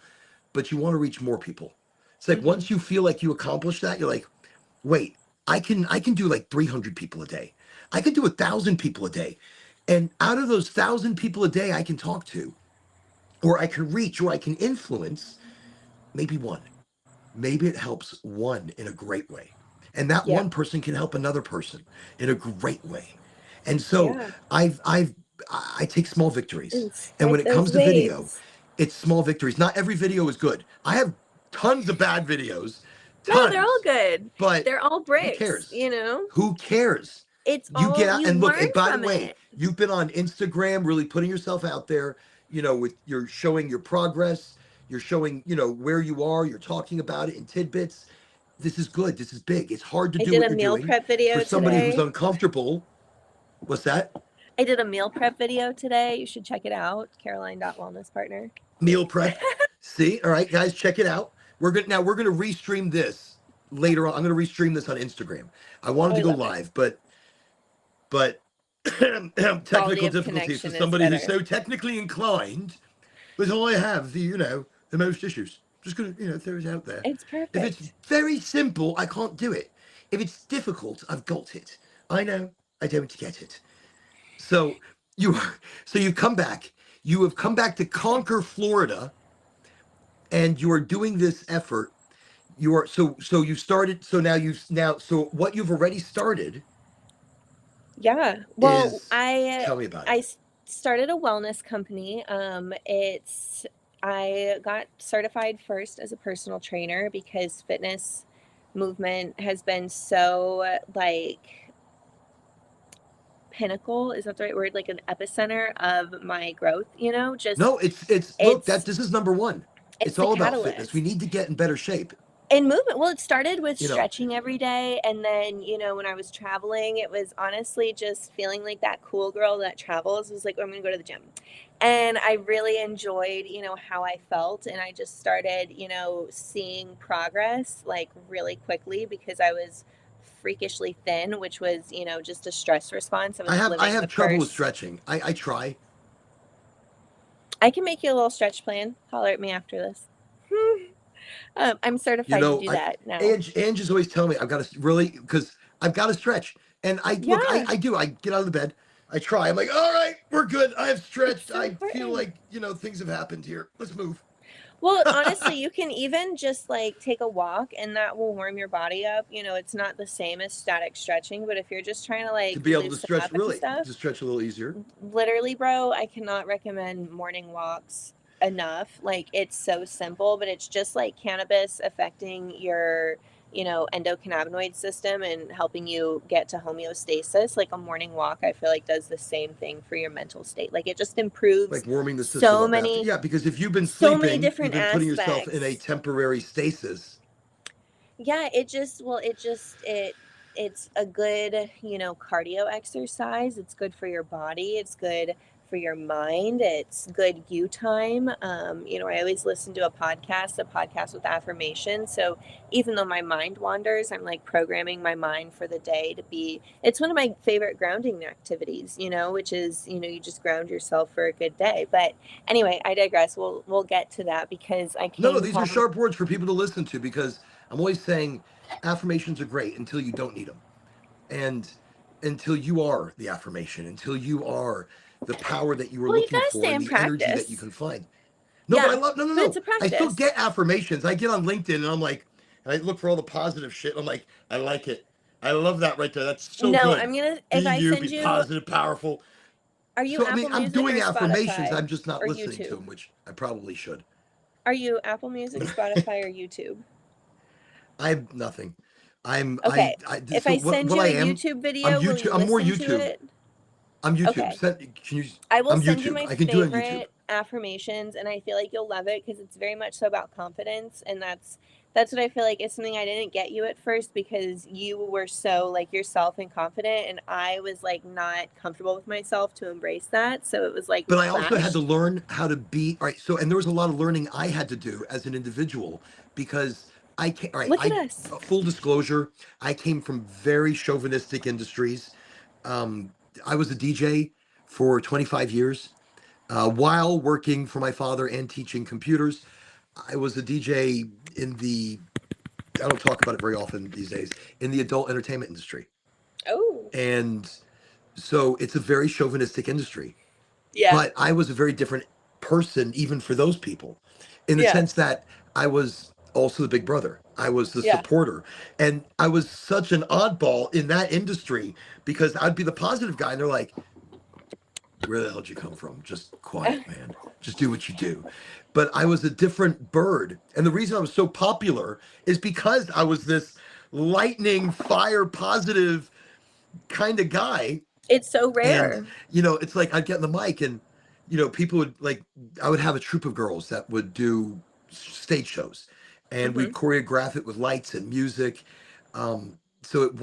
but you want to reach more people. It's like
Hmm.
once you feel like you accomplished that, you're like, wait, I can do like 300 people a day. I can do 1,000 people a day. And out of those 1,000 people a day I can talk to, or I can reach, or I can influence, maybe one. Maybe it helps one in a great way. And that
Yeah,
one person can help another person in a great way. And so
yeah.
I take small victories.
And
And when
spread
it
those
comes to video,
wings.
it's small victories. Not every video is good. I have tons of bad videos,
No, they're all
tons,
good.
but
They're all
who
bricks,
cares?
you know?
Who cares?
It's
You
all,
get out
you
and look.
learn
And by the
from
way,
it.
you've been on Instagram, really putting yourself out there. With you're showing your progress. You're showing, where you are. You're talking about it in tidbits. This is good. This is big. It's hard to
I
do
did
what
a
you're
meal
doing
prep
for
video
somebody who's
today.
uncomfortable. What's that?
I did a meal prep video today. You should check it out. Caroline.wellness partner.
Meal prep. See, all right, guys, check it out. We're gonna restream this later on. I'm gonna restream this on Instagram. I wanted
Oh,
to
I
go
love it.
live, but
Quality
technical
of
difficulties for
connection is
somebody who's
better.
so technically inclined. But I have the most issues. Just gonna throw it out there.
It's
If it's
perfect.
very simple, I can't do it. If it's difficult, I've got it. I know I don't get it. So you so you come back. You have come back to conquer Florida, and you are doing this effort. You are so you started. So so what you've already started
Yeah. Well,
is,
I
tell me about it.
I started a wellness company. I got certified first as a personal trainer because fitness movement has been so like pinnacle, is that the right word? Like an epicenter of my growth, just
No, it's look, that
it's
this is number one.
it's
It's
the
all about fitness. We
catalyst.
need to get in better shape.
And movement, well, it started with
You know,
stretching every day, and then, when I was traveling, it was honestly just feeling like that cool girl that travels. It was like, "Oh, I'm gonna go to the gym." And I really enjoyed, how I felt, and I just started, seeing progress like really quickly because I was freakishly thin, which was, just a stress response. I
I
was
have I
living
have
the
trouble with
first.
stretching. I try.
I can make you a little stretch plan. Holler at me after this. I'm
You
certified to
know,
do
I
that now.
Ange is always telling me I've got to really, because I've got to stretch. And I look,
Yeah,
I do. I get out of the bed. I try. I'm like, all right, we're good. I have
it's
stretched.
so
I feel
important.
like, things have happened here. Let's move.
Well, honestly,
To
you can even just like take a walk and that will warm your body up. It's not the same as static stretching, but if you're just trying to like
be able to
loosen
stretch,
up and
really,
stuff,
to stretch a little easier.
literally, bro, I cannot recommend morning walks enough. Like it's so simple, but it's just like cannabis affecting your, endocannabinoid system and helping you get to homeostasis. Like a morning walk, I feel like does the same thing for your mental state. Like it just improves
Like warming the system
so
up after.
many
Yeah, because if you've been
so many
sleeping, you've
different
been putting yourself in a
aspects.
temporary stasis.
Yeah, it's a good, cardio exercise. It's good for your body. It's good for your mind. It's good you time. I always listen to a podcast with affirmations. So even though my mind wanders, I'm like programming my mind for the day to be, it's one of my favorite grounding activities, which is, you just ground yourself for a good day. But anyway, I digress. We'll get to that because I
No, no,
came
these are
home.
sharp words for people to listen to, because I'm always saying affirmations are great until you don't need them. And until you are the affirmation, until you are the power that you are
Well, you
looking
gotta
for
stay
and
in
the energy that you
practice.
can find. No, but I
Yeah,
love, no, no,
but it's
no.
a
I still
practice.
get affirmations. I get on LinkedIn and I'm like, and I look for all the positive shit. I'm like, I like it. I love that right there. That's so
No,
good.
I'm gonna,
Be
if I
you,
send
be
you,
positive, powerful.
are you
So, I mean,
Apple
I'm
Music
doing
or
affirmations.
Spotify
I'm just not
or
listening to
YouTube?
them, which I probably should.
Are you Apple Music, Spotify, or YouTube?
I'm nothing.
Okay. If
So
I send
what
you
I
a
am,
YouTube
I'm
video, will
YouTube.
you
I'm more
listen to
YouTube.
it?
I'm YouTube.
Okay.
Can you,
I will
I'm
send you
YouTube.
my
I can do it on YouTube.
favorite affirmations, and I feel like you'll love it because it's very much so about confidence, and that's what I feel like is something I didn't get you at first because you were so like yourself and confident, and I was like not comfortable with myself to embrace that, so it was like we
But I also had to
clashed.
learn how to be, all right. So, and there was a lot of learning I had to do as an individual because I can't, all right.
Look at us.
Full disclosure, I came from very chauvinistic industries. Um, I was a DJ for 25 years while working for my father and teaching computers. I was a DJ in the, I don't talk about it very often these days, in the adult entertainment industry.
Oh,
And so it's a very chauvinistic industry.
yeah,
But I was a very different person, even for those people, in the
yeah,
sense that I was also the big brother. I was the
yeah.
supporter. And I was such an oddball in that industry because I'd be the positive guy. And they're like, where the hell did you come from? Just quiet, man. Just do what you do. But I was a different bird. And the reason I was so popular is because I was this lightning, fire, positive kind of guy.
It's so
And,
rare.
it's like I'd get in the mic and, people would like, I would have a troop of girls that would do stage shows and
Mm-hmm.
we'd choreograph it with lights and music. So it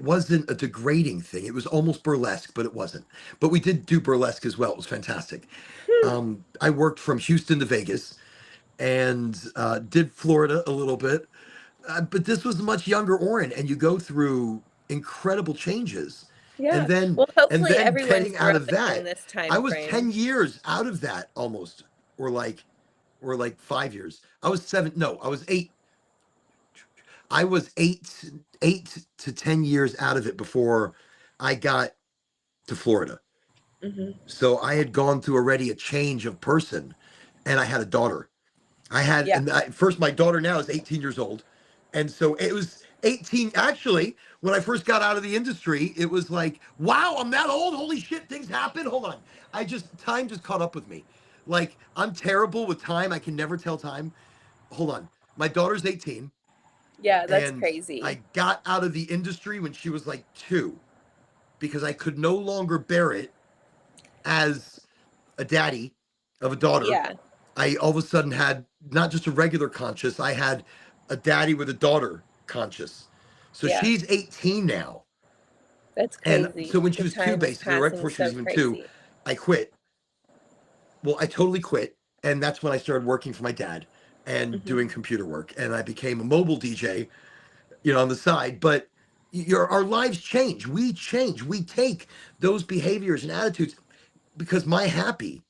wasn't a degrading thing. It was almost burlesque, but it wasn't. But we did do burlesque as well. It was fantastic. I worked from Houston to Vegas and did Florida a little bit. But this was a much younger Oren, and you go through incredible changes. And
Yeah.
then
Well,
and
hopefully
then
everyone's
getting out
growing
of
in
that,
this
I
time
was
frame.
10 years out of that almost, or like 5 years. I was seven, no, I was eight. I was eight to 10 years out of it before I got to Florida.
Mm-hmm.
So I had gone through already a change of person, and I had a daughter.
Yeah.
First, my daughter now is 18 years old. And so it was 18. Actually, when I first got out of the industry, it was like, wow, I'm that old. Holy shit, things happen. Hold on. Time just caught up with me. Like, I'm terrible with time. I can never tell time. Hold on. My daughter's 18,
Yeah, that's
and
crazy.
I got out of the industry when she was like 2 because I could no longer bear it as a daddy of a daughter.
Yeah.
I all of a sudden had not just a regular conscious, I had a daddy with a daughter conscious. So
Yeah.
she's 18 now.
That's
And
crazy.
so when she
The
was 2,
time is
basically, right
passing
before she was
so
even 2,
crazy.
I quit. Well, I totally quit. And that's when I started working for my dad and
Hmm.
doing computer work. And I became a mobile DJ, on the side. But our lives change. We change. We take those behaviors and attitudes because my happy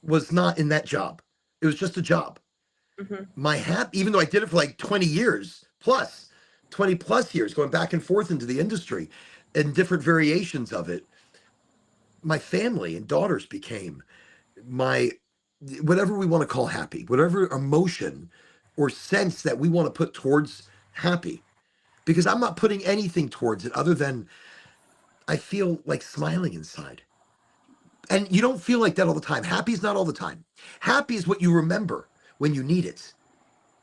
was not in that job. It was just a job.
Hmm.
Even though I did it for like 20 years plus, 20 plus years, going back and forth into the industry and different variations of it, my family and daughters became my, whatever we want to call happy, whatever emotion or sense that we want to put towards happy. Because I'm not putting anything towards it other than I feel like smiling inside. And you don't feel like that all the time. Happy is not all the time. Happy is what you remember when you need it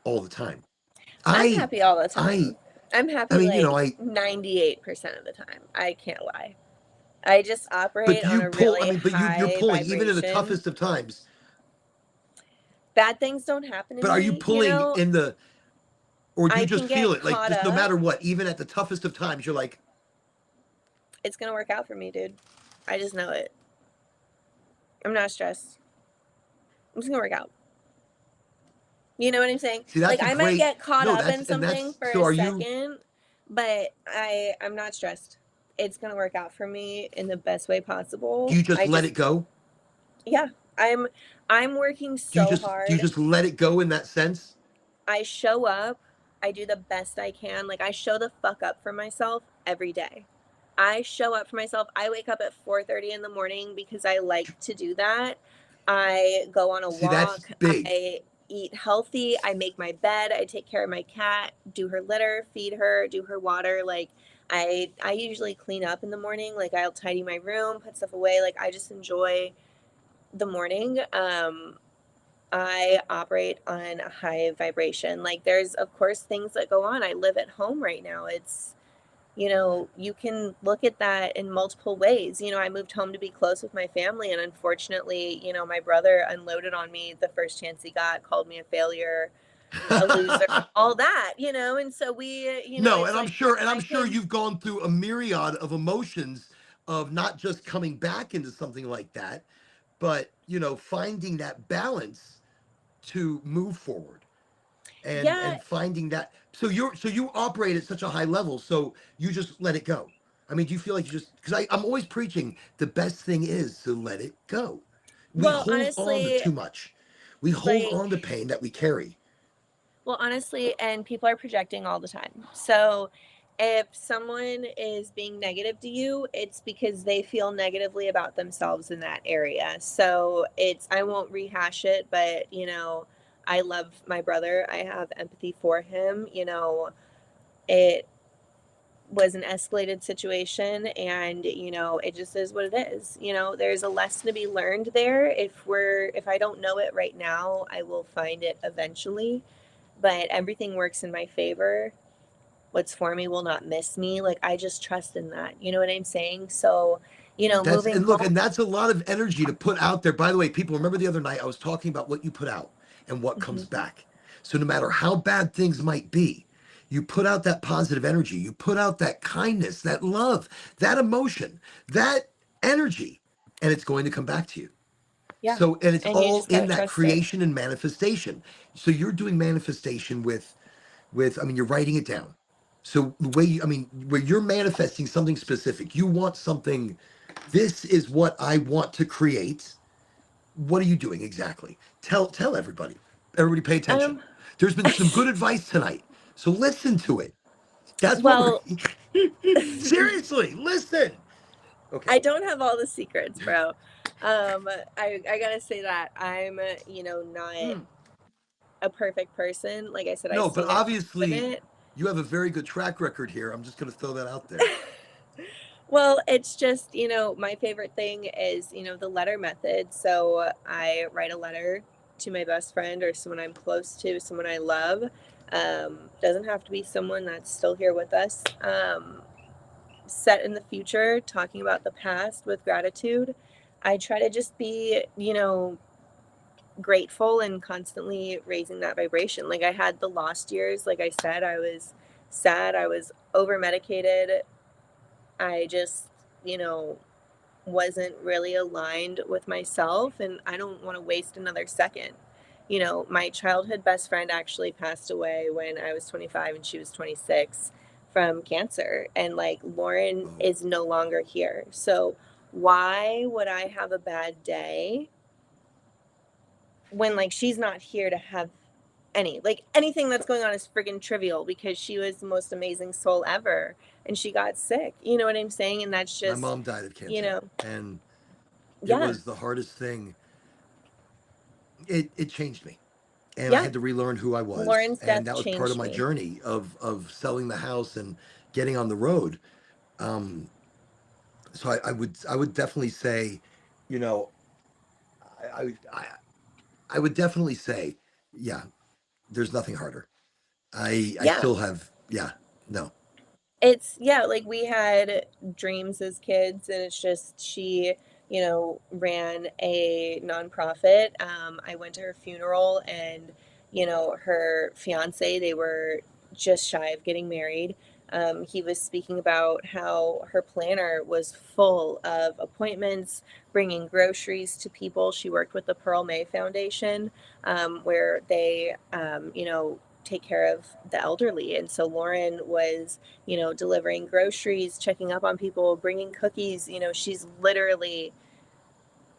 all the time.
I'm
I,
happy all the
I,
time. I'm
I
happy
mean,
like 98% of the time. I can't lie. I just
but
operate
do
on
you
a
pull? I
really
mean, but you're
high
pulling even in the
vibration.
toughest of times.
Bad things don't happen to
But are you
me, you
pulling
know?
in the, or do you
I
just
can
feel
get
it? Like
caught
just no
up.
matter what, even at the toughest of times, you're like,
It's going to work out for me, dude. I just know it. I'm not stressed. It's going to work out. You know what I'm saying?
see,
Like
that's a
I might
great.
get caught
No,
up
that's
in
and
something
that's
for
so.
a
Are you?
second, but I'm not stressed. It's going to work out for me in the best way
Do
possible.
you just
I
let it
just
go?
yeah, I'm working
Do you
so
just do you
hard.
just let it go in that sense?
I show up. I do the best I can. Like I show the fuck up for myself every day. I show up for myself. I wake up at 4:30 in the morning because I like to do that. I go on a
See, that's
walk.
big.
I eat healthy. I make my bed. I take care of my cat, do her litter, feed her, do her water. Like I usually clean up in the morning. Like I'll tidy my room, put stuff away. Like I just enjoy the morning. I operate on a high vibration. Like there's of course things that go on. I live at home right now. It's you can look at that in multiple ways. I moved home to be close with my family, and unfortunately, my brother unloaded on me the first chance he got, called me a failure, a loser, all that, and so
No,
it's like
and I'm
I
sure
can,
you've gone through a myriad of emotions of not just coming back into something like that, but finding that balance to move forward
yeah,
and finding that. So you operate at such a high level, so you just let it go. I mean, do you feel like you just, because I'm always preaching the best thing is to let it go. We
well,
hold on to
honestly,
too much. We hold
like,
on to pain that we carry.
well, honestly, and people are projecting all the time. So if someone is being negative to you, it's because they feel negatively about themselves in that area. So I won't rehash it, but, I love my brother. I have empathy for him. It was an escalated situation, and it just is what it is. There's a lesson to be learned there. If I don't know it right now, I will find it eventually, but everything works in my favor. What's for me will not miss me. Like I just trust in that. You know what I'm saying? So,
That's
moving
and look,
home.
and that's a lot of energy to put out there. By the way, people, remember the other night I was talking about what you put out and what
Mhm.
comes back. So no matter how bad things might be, you put out that positive energy, you put out that kindness, that love, that emotion, that energy, and it's going to come back to you.
Yeah.
So, and it's
And you
all
just got
in
to
that
trust it.
creation and manifestation. So you're doing manifestation with, I mean, you're writing it down. So the way I mean, where you're manifesting something specific, you want something, this is what I want to create. What are you doing exactly? Tell everybody. Everybody pay attention.
Um,
There's been some good advice tonight. So listen to it. That's what we're
well,
seriously, listen. Okay.
I don't have all the secrets, bro. I gotta say that I'm, not
Hmm.
a perfect person. Like I said, I
No, but
still work hard on
obviously
it.
you have a very good track record here. I'm just gonna throw that out there.
Well, it's just, my favorite thing is, the letter method. So I write a letter to my best friend or someone I'm close to, someone I love. Doesn't have to be someone that's still here with us. Set in the future, talking about the past with gratitude. I try to just be, grateful and constantly raising that vibration. Like I had the lost years, like I said, I was sad, I was over medicated. I just, you know, wasn't really aligned with myself, and I don't want to waste another second. My childhood best friend actually passed away when I was 25 and she was 26 from cancer, and like Lauren
Oh,
is no longer here. So why would I have a bad day when like she's not here to have anything that's going on is friggin' trivial because she was the most amazing soul ever and she got sick. You know what I'm saying? And that's
my
just,
mom died of
you
cancer,
know,
and it
yeah,
was the hardest thing. It changed me, and I
yeah.
had to relearn who I was,
Lauren's
and
death
that was part of
changed
my
me.
journey of selling the house and getting on the road. Um, so I would definitely say, you know, I I I, I would definitely say, yeah, there's nothing harder. I
Yeah.
still have, yeah, no.
It's, yeah, like we had dreams as kids, and it's just she, ran a nonprofit. I went to her funeral, and her fiance, they were just shy of getting married. He was speaking about how her planner was full of appointments, bringing groceries to people. She worked with the Pearl May Foundation, where they, take care of the elderly. And so Lauren was, delivering groceries, checking up on people, bringing cookies. She's literally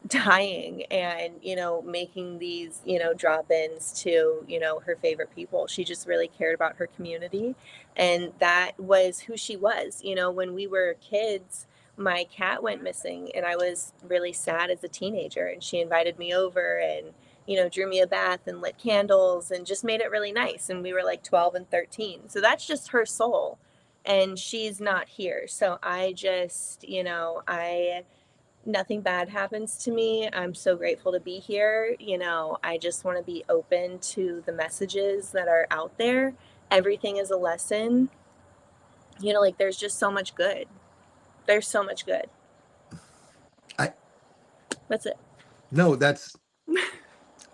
dying and, making these, drop ins to, her favorite people. She just really cared about her community. And that was who she was. When we were kids, my cat went missing, and I was really sad as a teenager, and she invited me over and drew me a bath and lit candles and just made it really nice, and we were like 12 and 13. So that's just her soul, and she's not here. So I just, I nothing bad happens to me. I'm so grateful to be here. I just want to be open to the messages that are out there. Everything is a lesson. Like there's just so much good. There's so much good.
I
That's it.
no, that's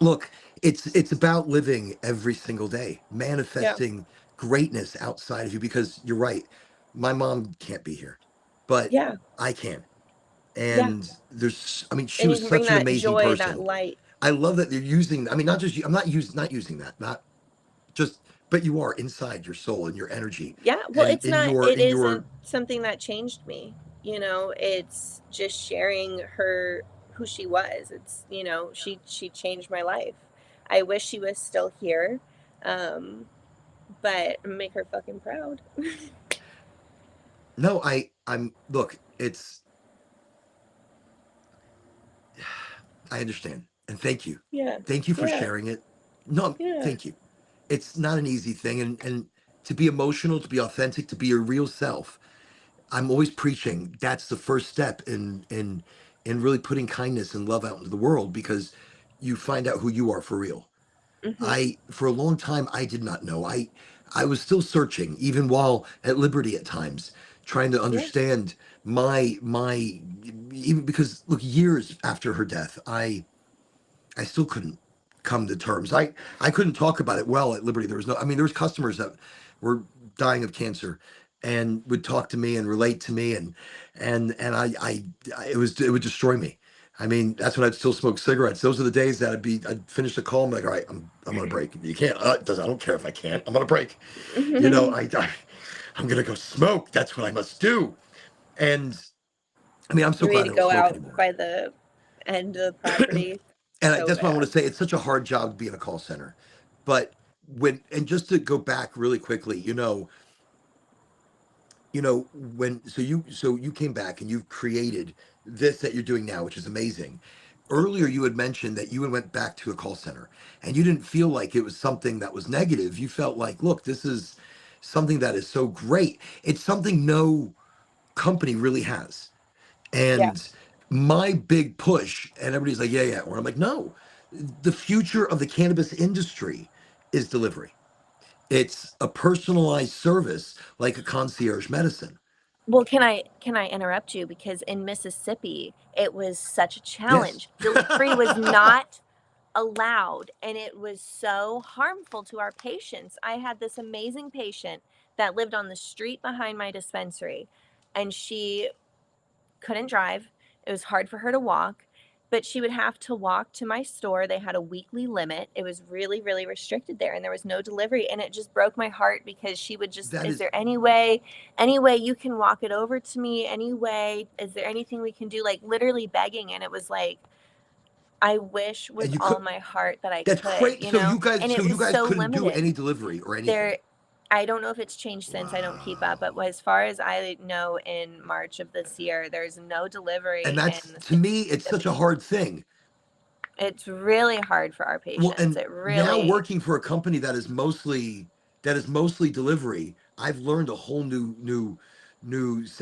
look, it's about living every single day,
Yeah.
manifesting greatness outside of you because you're right. My mom can't be here, but
Yeah.
I can.
Yeah.
And I mean, she
And you
was
can bring
such an
that
amazing
joy, that
person.
light.
I love that they're using, I mean, not just, I'm not using that, not just, but you are inside your soul and your energy
Yeah. Well,
and
it's not, it
in
isn't
your,
something that changed me. It's just sharing her, who she was. It's, she changed my life. I wish she was still here. Um, but make her fucking proud.
no, look, I understand. And thank you.
Yeah.
Thank you for
Yeah.
sharing it. No,
Yeah.
thank you. It's not an easy thing. And to be emotional, to be authentic, to be your real self. I'm always preaching. That's the first step in really putting kindness and love out into the world because you find out who you are for real.
Hmm.
I for a long time I did not know. I was still searching, even while at liberty at times, trying to
Yeah.
understand my even because look, years after her death, I still couldn't come to terms. I couldn't talk about it well at Liberty. There was no, I mean, there was customers that were dying of cancer and would talk to me and relate to me and it would destroy me. I mean, that's when I'd still smoke cigarettes. Those are the days that I'd finish the call. I'm like, all right, I'm gonna break. You can't. It doesn't, I don't care if I can't. I'm gonna break. You know, I'm gonna go smoke. That's what I must do. And I mean, I'm so
For me
glad
to
I don't
go
smoke
out
anymore.
by the end of the property, so
That's why I want to
bad.
say it's such a hard job to be in a call center. But and just to go back really quickly, so you came back and you've created this that you're doing now, which is amazing.
Thank
Earlier,
you.
you had mentioned that you had went back to a call center and you didn't feel like it was something that was negative. You felt like, look, this is something that is so great. It's something no company really has.
Yeah.
And my big push, and everybody's like, yeah, yeah. Or I'm like, no, the future of the cannabis industry is delivery. It's a personalized service like a concierge medicine.
Well, can I interrupt you, because in Mississippi it was such a
Yes.
challenge. Delivery was not allowed, and it was so harmful to our patients. I had this amazing patient that lived on the street behind my dispensary, and she couldn't drive. It was hard for her to walk, but she would have to walk to my store. They had a weekly limit. It was really, really restricted there, and there was no delivery. And it just broke my heart, because she would just,
that
is
is,
there any way you can walk it over to me? Any way? Is there anything we can do? Like literally begging. And it was like, I wish with
and you
all
could,
my heart that I
that's
could,
great. So
and
so
it
you
was
guys
so
couldn't do
limited.
any delivery or anything.
There, I don't know if it's changed since. I don't keep up,
Wow.
but as far as I know, in March of this year, there's no
And
delivery
that's,
in the
to
state
me,
of
it's such
Mississippi.
a hard thing.
It's really hard for our
Well,
patients.
and
It
now
really,
working for a company that is mostly delivery, I've learned a whole new.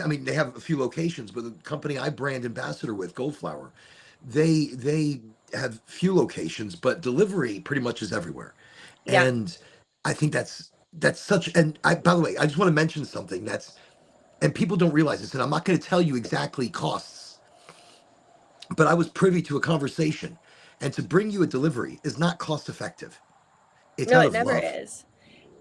I mean, they have a few locations, but the company I brand ambassador with, Goldflower, they have few locations, but delivery pretty much is everywhere.
yeah,
And I think that's such. And I, by the way, I just want to mention something and people don't realize this, and I'm not going to tell you exactly costs, but I was privy to a conversation, and to bring you a delivery is not cost effective. It's
no,
out
it
of
never
love.
is.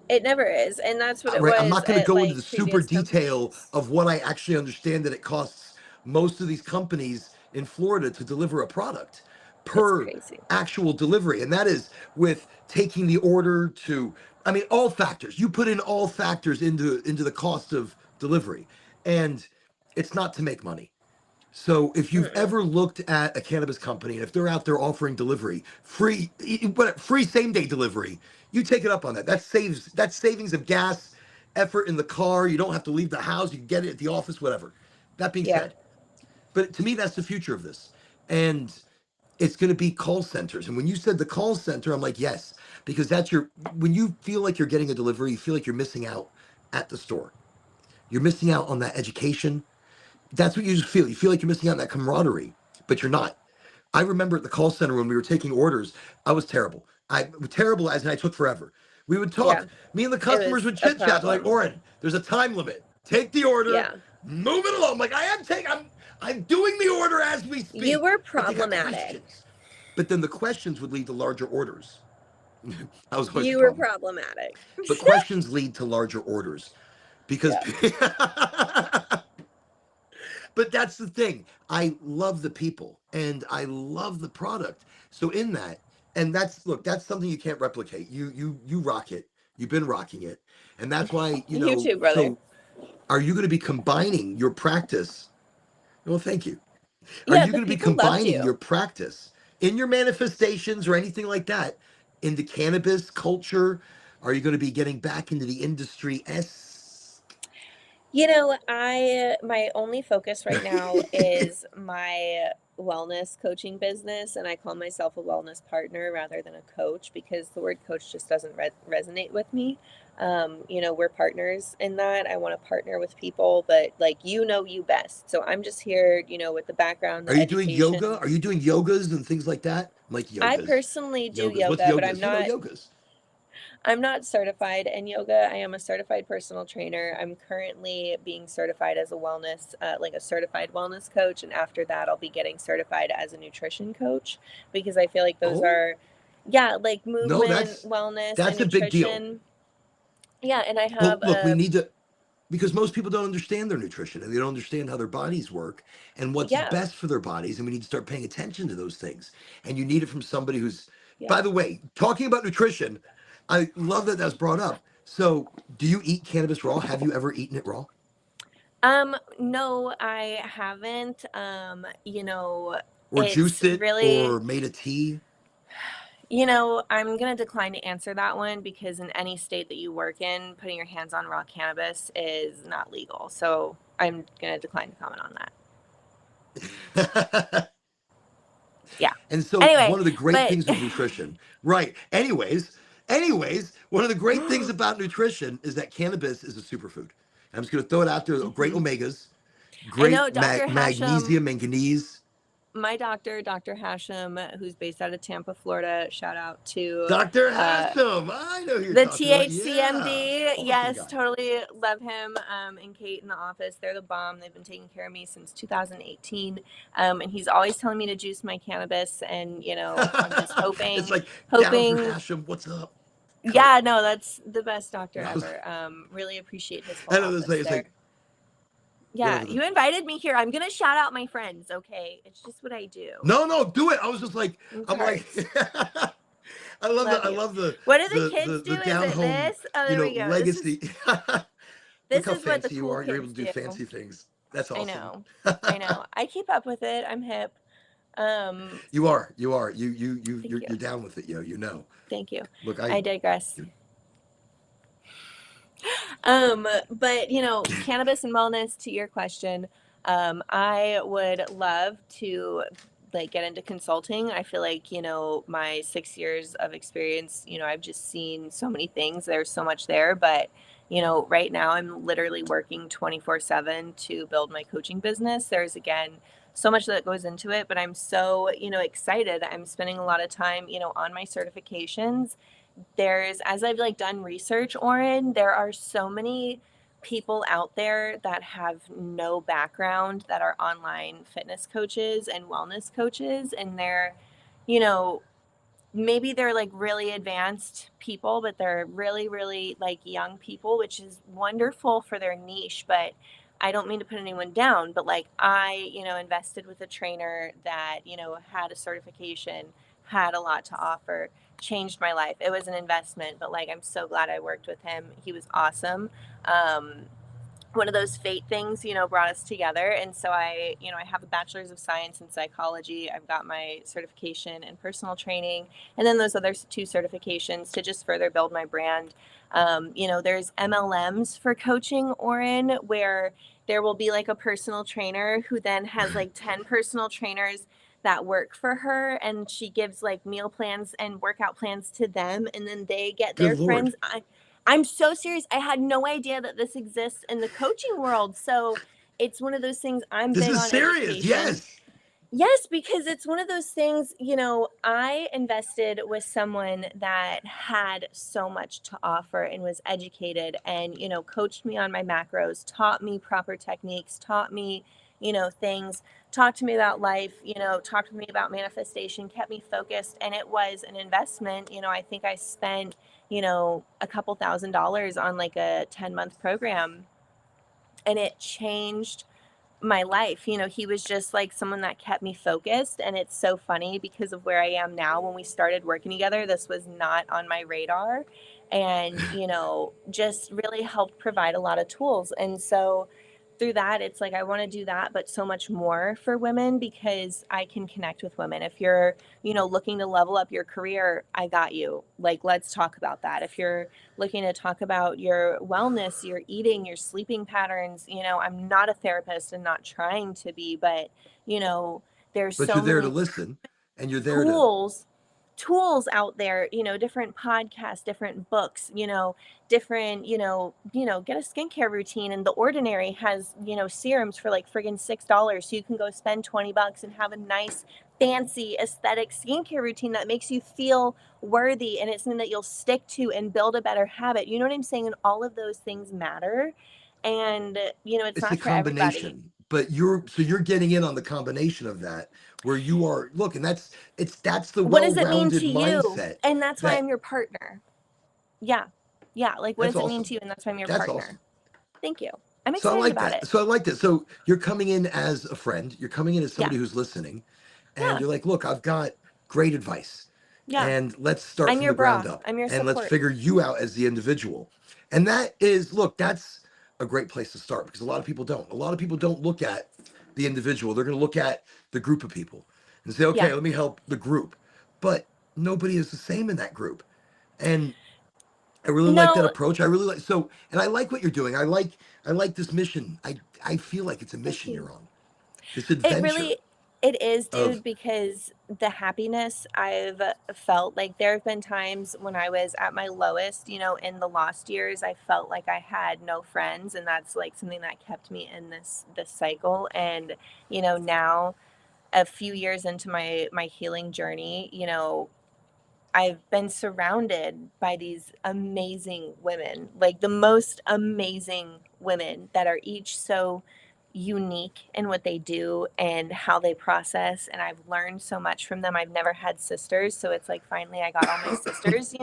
It never is, and that's what it
Right. I'm
was
not going to
at
go into the
like
super
previous
detail
companies.
of what I actually understand that it costs most of these companies in Florida to deliver a product
It's
per
crazy.
actual delivery. And that is with taking the order to, I mean, all factors. You put in all factors into the cost of delivery. And it's not to make money. So if you've
Mm-mm.
ever looked at a cannabis company and if they're out there offering delivery, but free same day delivery, you take it up on that. That's savings of gas, effort in the car. You don't have to leave the house. You can get it at the office, whatever. That being
Yeah,
said, But to me, that's the future of this. And it's going to be call centers. And when you said the call center, I'm like, yes, because that's your, when you feel like you're getting a delivery, you feel like you're missing out at the store. You're missing out on that education. That's what you just feel. You feel like you're missing out on that camaraderie, but you're not. I remember at the call center when we were taking orders, I was terrible. I terrible as in I took forever. We would
Yeah,
talk. Me and the
it
customers
was
would
a
chit chat. They're like,
problem.
Oren, there's a time limit. Take the order,
Yeah.
move it along. I'm like, I'm doing the order as we
You
speak.
were
But they got
problematic.
questions. But then the questions would lead to larger orders. That was always the
You were
problem.
problematic.
But questions lead to larger orders because
Yeah.
but that's the thing. I love the people and I love the product. So in that, and that's look, that's something you can't replicate. You rock it. You've been rocking it. And that's why,
You too, brother.
so are you going to be combining your practice? Well, thank you. Are
Yeah,
you
the
going to be
people loved
combining your
you.
practice in your manifestations or anything like that into cannabis culture? Are you going to be getting back into the industry S?
You know, my only focus right now is my wellness coaching business, and I call myself a wellness partner rather than a coach because the word coach just doesn't resonate with me. You know, we're partners in that. I want to partner with people, but like you best. So I'm just here, you know, with the background,
Are
the
you doing yoga?
education.
Are you doing yogas and things like that? I'm like
I
yogas.
personally do
Yogas. What's
yoga, but
yogas? Yogas.
I'm not certified in yoga. I am a certified personal trainer. I'm currently being certified as a wellness, like a certified wellness coach. And after that, I'll be getting certified as a nutrition coach because I feel like those
Oh,
are, yeah, like
no,
movement, wellness, and
that's a big deal.
nutrition. Yeah. And I
Well,
have
look, we
a,
need to because most people don't understand their nutrition and they don't understand how their bodies work and what's
yeah,
best for their bodies. And we need to start paying attention to those things. And you need it from somebody who's,
yeah.
by the way, talking about nutrition, I love that that's brought up. So, do you eat cannabis raw? Have you ever eaten it raw?
No, I haven't. You know,
Or
it's
juiced it
really,
or made a tea?
you know, I'm going to decline to answer that one because in any state that you work in, putting your hands on raw cannabis is not legal. So I'm going to decline to comment on that. Yeah.
And so
Anyway,
one of the great
but
things with nutrition, right? Anyways, one of the great things about nutrition is that cannabis is a superfood. I'm just going to throw it out there. Great
mhm.
omegas,
I know
great
Dr. Hashem,
magnesium, manganese.
my doctor, Dr. Hashem, who's based out of Tampa, Florida, shout out to
Dr.
uh,
Hashem, I know who you're
the
talking about. Yeah,
THCMD,
awesome
yes,
guy.
totally love him. And Kate in the office, they're the bomb. They've been taking care of me since 2018. And he's always telling me to juice my cannabis. And, you know, I'm just
It's
hoping,
like down for
hoping.
Hashem. What's up? Cut.
Yeah, no, that's the best doctor
I
ever. Really appreciate his whole
know this.
office
It's
there.
like
Yeah,
whatever.
you invited me here. I'm going to shout out my friends, okay? It's just what I do.
No, no, do it. I was just like,
Of
I'm like.
course.
I
Love you.
love
What do the kids do?
the
Is
down
it
home,
this? Oh, there we go.
legacy. Look
This
how
is what the
fancy you
cool
are. You're able
kids
to do
do.
fancy things. That's
I
awesome.
know. I know. I keep up with it. I'm hip. Um,
You are.
thank you.
You're down with it, yo. You know.
Thank you.
Look,
I digress.
you-
But you know, cannabis and wellness, to your question, I would love to like get into consulting. I feel like, you know, my 6 years of experience, you know, I've just seen so many things. There's so much there, but you know, right now I'm literally working 24/7 to build my coaching business. There's again so much that goes into it, but I'm so, you know, excited. I'm spending a lot of time, you know, on my certifications. There's, as I've like done research, Oren, there are so many people out there that have no background that are online fitness coaches and wellness coaches, and they're, you know, maybe they're like really advanced people, but they're really, really like young people, which is wonderful for their niche. But I don't mean to put anyone down, but like I, you know, invested with a trainer that, you know, had a certification, had a lot to offer, changed my life. It was an investment, but like I'm so glad I worked with him. He was awesome. Um, One of those fate things, you know, brought us together. And so I, you know, I have a bachelor's of science in psychology. I've got my certification in personal training, and then those other two certifications to just further build my brand. You know, there's MLMs for coaching, Oren, where there will be like a personal trainer who then has like 10 personal trainers that work for her, and she gives like meal plans and workout plans to them, and then they get
Good
their
Lord.
friends. I'm so serious. I had no idea that this exists in the coaching world. So it's one of those things. I'm
This
big
is
on
serious.
education.
Yes.
Yes, because it's one of those things, I invested with someone that had so much to offer and was educated and, coached me on my macros, taught me proper techniques, taught me, things, talked to me about life, talked to me about manifestation, kept me focused. And it was an investment. I think I spent, a couple $1,000s on like a 10-month program, and it changed my life. He was just like someone that kept me focused. And it's so funny because of where I am now. When we started working together, this was not on my radar, and, just really helped provide a lot of tools. And so through that, it's like I want to do that, but so much more for women because I can connect with women. If you're, looking to level up your career, I got you. Like, let's talk about that. If you're looking to talk about your wellness, your eating, your sleeping patterns, I'm not a therapist and not trying to be, but, you know, there's
But you're
so
there to
many
listen, and you're there to.
tools out there, different podcasts, different books, different, get a skincare routine. And The Ordinary has, serums for like friggin' $6. So you can go spend $20 and have a nice, fancy, aesthetic skincare routine that makes you feel worthy, and it's something that you'll stick to and build a better habit. You know what I'm saying? And all of those things matter. And, it's
It's the
not for everybody.
combination, but you're getting in on the combination of that, where you are. Look, and that's the
What does it mean
well-rounded
to you?
mindset.
And that's why
That
I'm your partner. Yeah. Yeah. Like, what
that's
does it mean to
awesome.
you? And that's why I'm your
That's
partner.
awesome.
Thank you. I'm
So I
excited
like
about
that.
it.
So I like that. So you're coming in as a friend. You're coming in as
Yeah.
somebody who's listening, and
Yeah.
you're like, look, I've got great advice,
Yeah.
and let's start
I'm
from
your
the ground
bra.
up,
I'm your
and let's
support.
figure you out as the individual. And that is, look, that's a great place to start because a lot of people don't. A lot of people don't look at the individual. They're going to look at the group of people and say,
Yeah.
okay, let me help the group. But nobody is the same in that group. And I really like that
No,
approach. I really like so, and I like what you're doing. I like this mission. I feel like it's a
thank
mission
you.
you're on. This
It
adventure
really it is,
of
dude, because the happiness I've felt, like there have been times when I was at my lowest, in the lost years, I felt like I had no friends, and that's like something that kept me in this cycle. And, now a few years into my healing journey, I've been surrounded by these amazing women, like the most amazing women that are each so unique in what they do and how they process. And I've learned so much from them. I've never had sisters. So it's like finally I got all my sisters,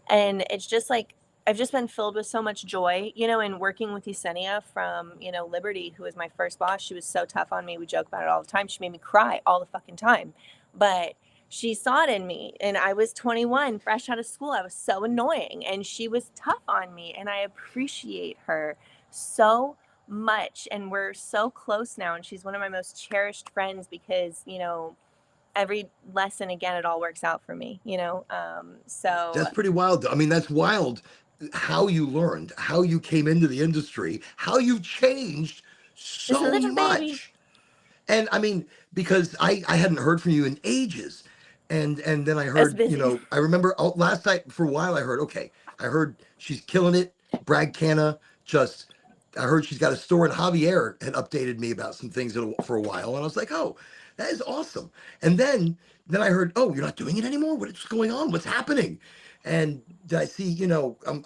and it's just like I've just been filled with so much joy, and working with Yesenia from, Liberty, who was my first boss. She was so tough on me. We joke about it all the time. She made me cry all the fucking time. But she saw it in me, and I was 21, fresh out of school. I was so annoying, and she was tough on me, and I appreciate her so much. And we're so close now, and she's one of my most cherished friends because, every lesson, again, it all works out for me, so
that's pretty wild. I mean, that's wild how you learned, how you came into the industry, how you've changed
isn't
so
it a baby?
much. And I mean, because I hadn't heard from you in ages. And then I
That's
heard,
busy.
I remember last night for a while I heard, okay, I heard she's killing it. Bragg Canna just I heard she's got a store, and Javier had updated me about some things for a while, and I was like, "Oh, that is awesome." And then I heard, "Oh, you're not doing it anymore. What's going on? What's happening?" And I see,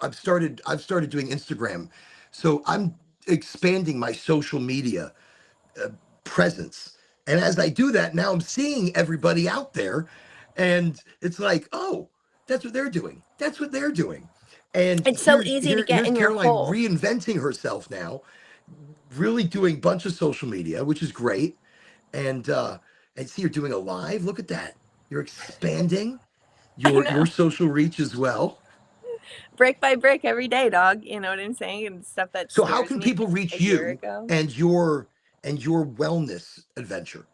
I've started doing Instagram, so I'm expanding my social media uh, presence. And as I do that, now I'm seeing everybody out there, and it's like, oh, that's what they're doing. That's what they're doing. And
It's so easy to get
here's
in your
Caroline
hole.
reinventing herself now, really doing a bunch of social media, which is great. And see, you're doing a live. Look at that. You're expanding
I
your
know.
social reach as well.
Brick by brick every day, dog. You know what I'm saying? And stuff that
So how
scares
can
me
people
a
reach
year
you
ago.
and your wellness adventure?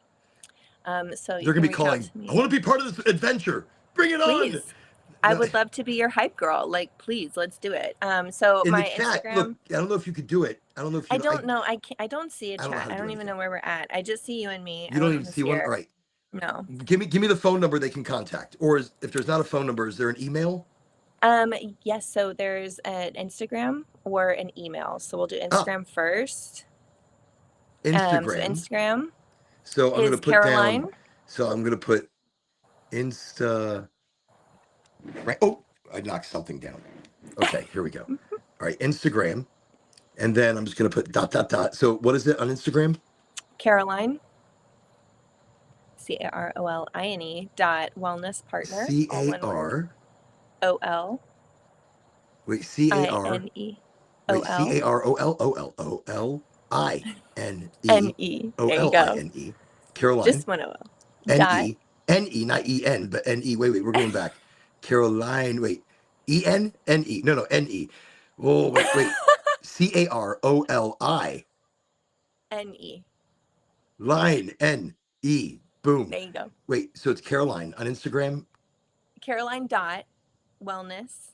So you
They're gonna
can
be
reach out
calling,
to
I
me.
want to be part of this adventure. Bring it on.
Please. I
No,
would love to be your hype girl. Like, please, let's do it. So
in the
my
chat, look,
Instagram,
I don't know if you could do it. I don't know if you
I
know.
don't know. I can't, I don't see a
I don't know
chat.
how to
I
do
don't even know
anything.
where we're at. I just see you and me.
You
I
don't
don't
even
even
see
see
one. All
her.
right,
No.
give me the phone number they can contact, or if there's not a phone number, is there an email?
Um, yes, so there's an Instagram or an email. So we'll do
Ah,
Instagram first. So
Instagram.
Instagram
So I'm gonna
is
put down.
Caroline.
So I'm gonna put Insta. Right. Oh, I knocked something down. Okay, here we go. All right, Instagram, and then I'm just gonna put dot dot dot. So what is it on Instagram?
Caroline, Caroline dot wellness partner,
C
all
A
one word.
R.
O
Wait, C A
I
R.
N E O
Wait, C
L
A R O L O L O L I N
N
E
E.
O
There you
L I
go.
N E. Caroline.
Just one O L.
N
Dot.
E N E, not E N, but N E. Wait, we're going back. Caroline. Wait, E N N E. No, N E. Oh, wait. Caroli.
N E.
Line N E. Boom.
There you go.
Wait, so it's Caroline on Instagram.
Caroline dot wellness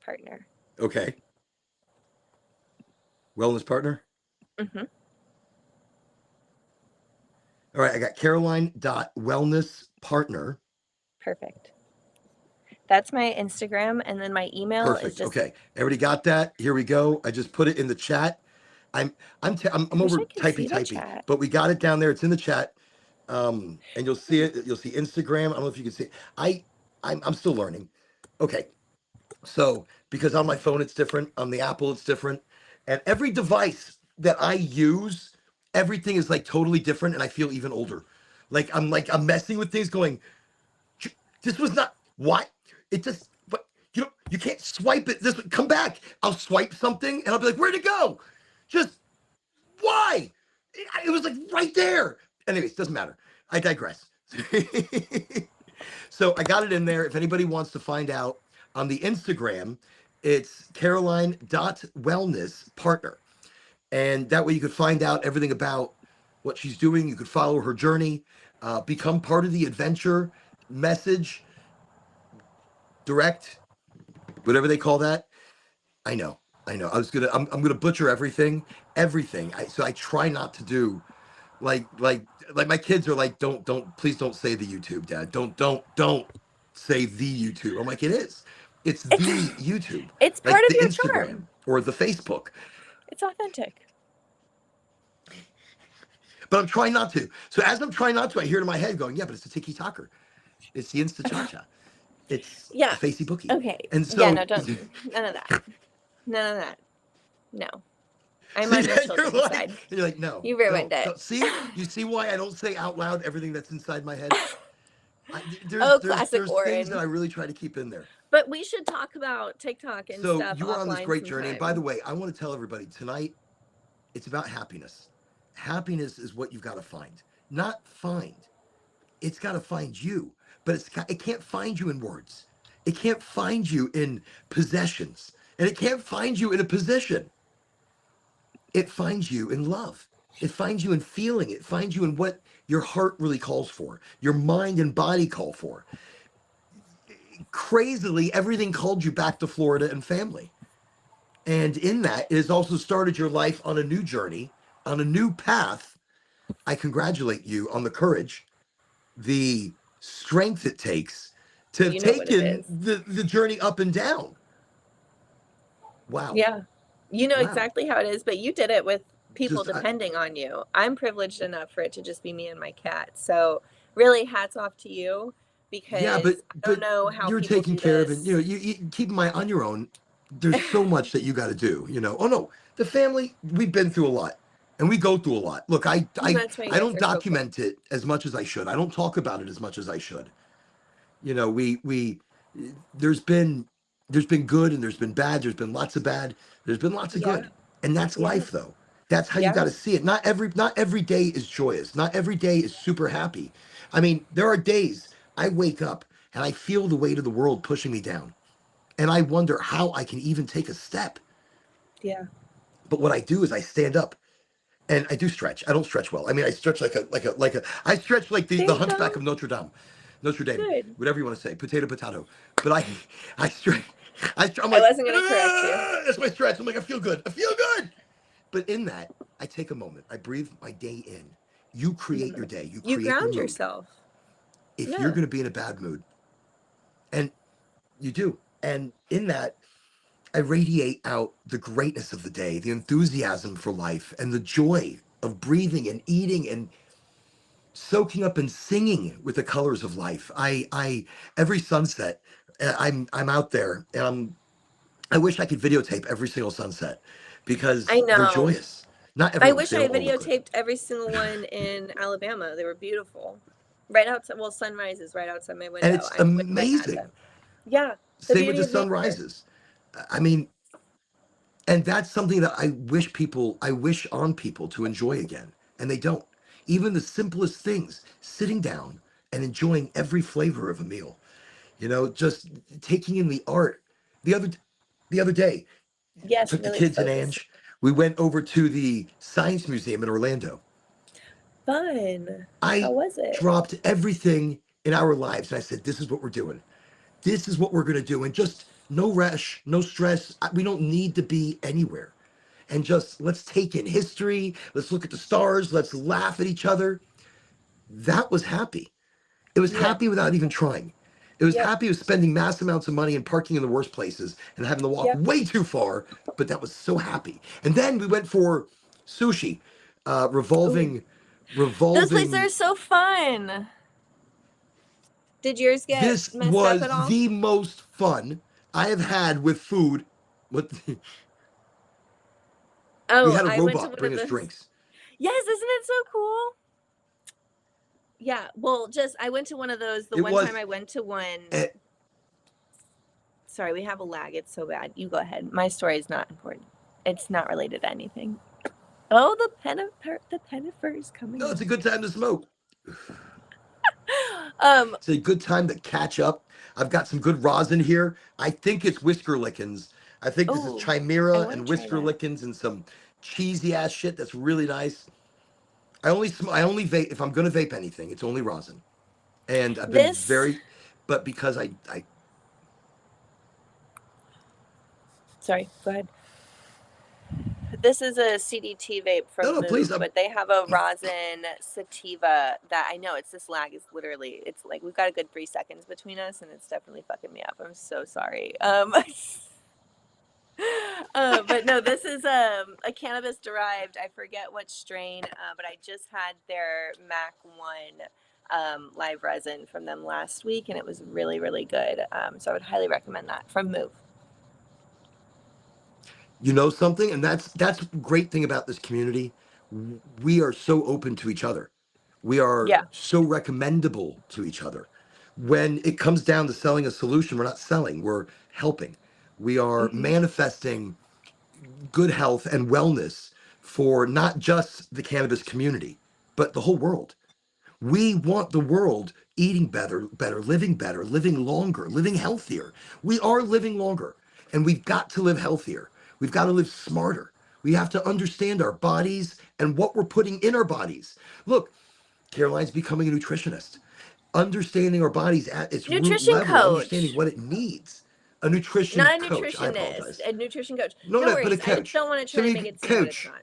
partner.
Okay. Wellness partner.
Mm-hmm.
All right, I got Caroline dot wellness partner.
Perfect. That's my Instagram, and then my email is
Perfect.
just.
Okay, everybody got that? Here we go. I just put it in the chat. I'm
I wish I
over
could see the
typing,
chat.
but we got it down there. It's in the chat, and you'll see it. You'll see Instagram. I don't know if you can see it. I'm still learning. Okay, so because on my phone it's different, on the Apple it's different, and every device that I use, everything is like totally different, and I feel even older. I'm messing with things, going, this was not why it just but you can't swipe it. This come back. I'll swipe something and I'll be like, where'd it go? Just why? It was like right there. Anyways, doesn't matter. I digress. So I got it in there. If anybody wants to find out on the Instagram, it's Caroline.wellness partner. And that way you could find out everything about what she's doing. You could follow her journey, become part of the adventure, message, direct, whatever they call that. I know. I'm gonna butcher everything. So I try not to do like like like my kids are like, please don't say the YouTube, Dad. Don't say the YouTube. I'm like, it is. It's the YouTube,
It's part
like
of
the
your
Instagram
charm.
or the Facebook.
It's authentic.
But I'm trying not to. So as I'm trying not to, I hear it in my head going, yeah, but it's the Tiki Talker. It's the Insta Cha Cha. It's the
Yeah.
Facey Bookie.
Okay.
And
Yeah.
so
No. Don't. None of that. None of that. No. I'm
see
on your
that you're
children's
like,
side.
you're like, no,
You ruined it.
don't. See, you see why I don't say out loud everything that's inside my head. There's
Oh,
there's
classic
there's things that
Oren.
I really try to keep in there.
But we should talk about TikTok and
So
stuff
you are on this
offline
great journey, and by the
sometime.
way, I want to tell everybody tonight, it's about happiness. Happiness is what you've got to find, not find. It's got to find you, but it can't find you in words. It can't find you in possessions, and it can't find you in a position. It finds you in love. It finds you in feeling. It finds you in what your heart really calls for, your mind and body call for. Crazily, everything called you back to Florida and family. And in that, it has also started your life on a new journey, on a new path. I congratulate you on the courage, the strength it takes to have
You know what it
taken
is.
the journey up and down. Wow.
Yeah. You know
Wow.
exactly how it is, but you did it with people
Just,
depending on you. I'm privileged enough for it to just be me and my cat. So, really, hats off to you
yeah, but
because I don't
but
know how
you're
people
taking
do
care of it.
this.
You keep in mind on your own. There's so much that you got to do. Oh no, the family, we've been through a lot, and we go through a lot. Look,
That's why you
I
guys
don't
are so cool.
document it as much as I should. I don't talk about it as much as I should. We there's been good and there's been bad. There's been lots of bad. There's been lots of
Yeah.
good, and that's
Yeah.
life though. That's how you got
Yeah.
to see it. Not every day is joyous. Not every day is super happy. I mean, there are days I wake up and I feel the weight of the world pushing me down, and I wonder how I can even take a step.
Yeah.
But what I do is I stand up And I do stretch. I don't stretch well. I mean, I stretch I stretch like
There
the
you
Hunchback
go.
of Notre Dame, Notre Dame,
Good.
whatever you want to say, potato. But I stretch. I'm
I
like,
wasn't gonna correct you.
that's my stretch. I'm like, I feel good. I feel good. But in that, I take a moment. I breathe my day in. You create
Hmm.
your day. You
You
create your
ground
mood.
yourself.
If you're
Yeah.
going to be in a bad mood, and you do, and in that, I radiate out the greatness of the day, the enthusiasm for life, and the joy of breathing and eating and soaking up and singing with the colors of life. I every sunset, I'm out there, and I wish I could videotape every single sunset
I
because they're
know.
joyous. Not
I
everyone's;
wish
they
I
don't all look good.
videotaped every single one in Alabama. They were beautiful. Right outside, well, sunrise is right outside my
And
window.
it's
I wish I had them.
amazing.
Yeah, the
Same with
beauty
the
of nature.
sunrises. I mean, and that's something that I wish on people to enjoy again, and they don't. Even the simplest things, sitting down and enjoying every flavor of a meal. Just taking in the art. The other the other day,
Yes,
took the
really
kids and
focus.
Ange. We went over to the Science Museum in Orlando.
Fun. How
I
was it?
dropped everything in our lives and I said, "This is what we're doing. This is what we're gonna do." And just no rush, no stress. We don't need to be anywhere. And just let's take in history. Let's look at the stars. Let's laugh at each other. That was happy. It was
Yeah.
happy without even trying. It was
Yep.
happy with spending mass amounts of money and parking in the worst places and having to walk
Yep.
way too far, but that was so happy. And then we went for sushi,
Ooh,
revolving,
those places are
revolving.
so fun. Did yours get
This
messed up at
was
all?
the most fun I have had with food. We
Oh,
had a
I went to
robot
one of
bring us
those.
drinks.
Yes, isn't it so cool? Yeah. Well, just I went to one of those. The
It
one time
was,
I went to one.
eh,
Sorry, we have a lag. It's so bad. You go ahead. My story is not important. It's not related to anything. Oh, the pennifer's coming
no, it's
out.
a good time to smoke.
Um.
It's a good time to catch up. I've got some good rosin here. I think it's Whisker Lickens. I think this is
Oh, I
Chimera
want
and
to try
Whisker
that.
Lickens and some cheesy ass shit that's really nice. I only vape if I'm gonna vape anything. It's only rosin, and I've been
This.
very, but because I
Sorry. Go ahead. This is a CDT vape
no
from
no please
Move, but they have a rosin sativa that I know it's this lag is literally it's like we've got a good 3 seconds between us, and it's definitely fucking me up. I'm so sorry. But no, this is a cannabis derived. I forget what strain, but I just had their Mac One live resin from them last week, and it was really really good. So I would highly recommend that from Move.
you know something, and that's a great thing about this community. We are so open to each other. We are
Yeah.
so recommendable to each other. When it comes down to selling a solution, we're not selling, we're helping. We are
Hmm.
manifesting good health and wellness for not just the cannabis community, but the whole world. We want the world eating better, living longer, living healthier. We are living longer, and we've got to live healthier. We've got to live smarter. We have to understand our bodies and what we're putting in our bodies. Look, Caroline's becoming a nutritionist, understanding our bodies at its root
Nutrition
level, understanding
coach.
what it needs. A nutrition
Not a
coach. I
nutritionist,
apologize.
a nutrition coach.
No,
No
no, but a
worries. I just
coach.
don't want to
So
try and make
maybe
it seem what it's
coach
not.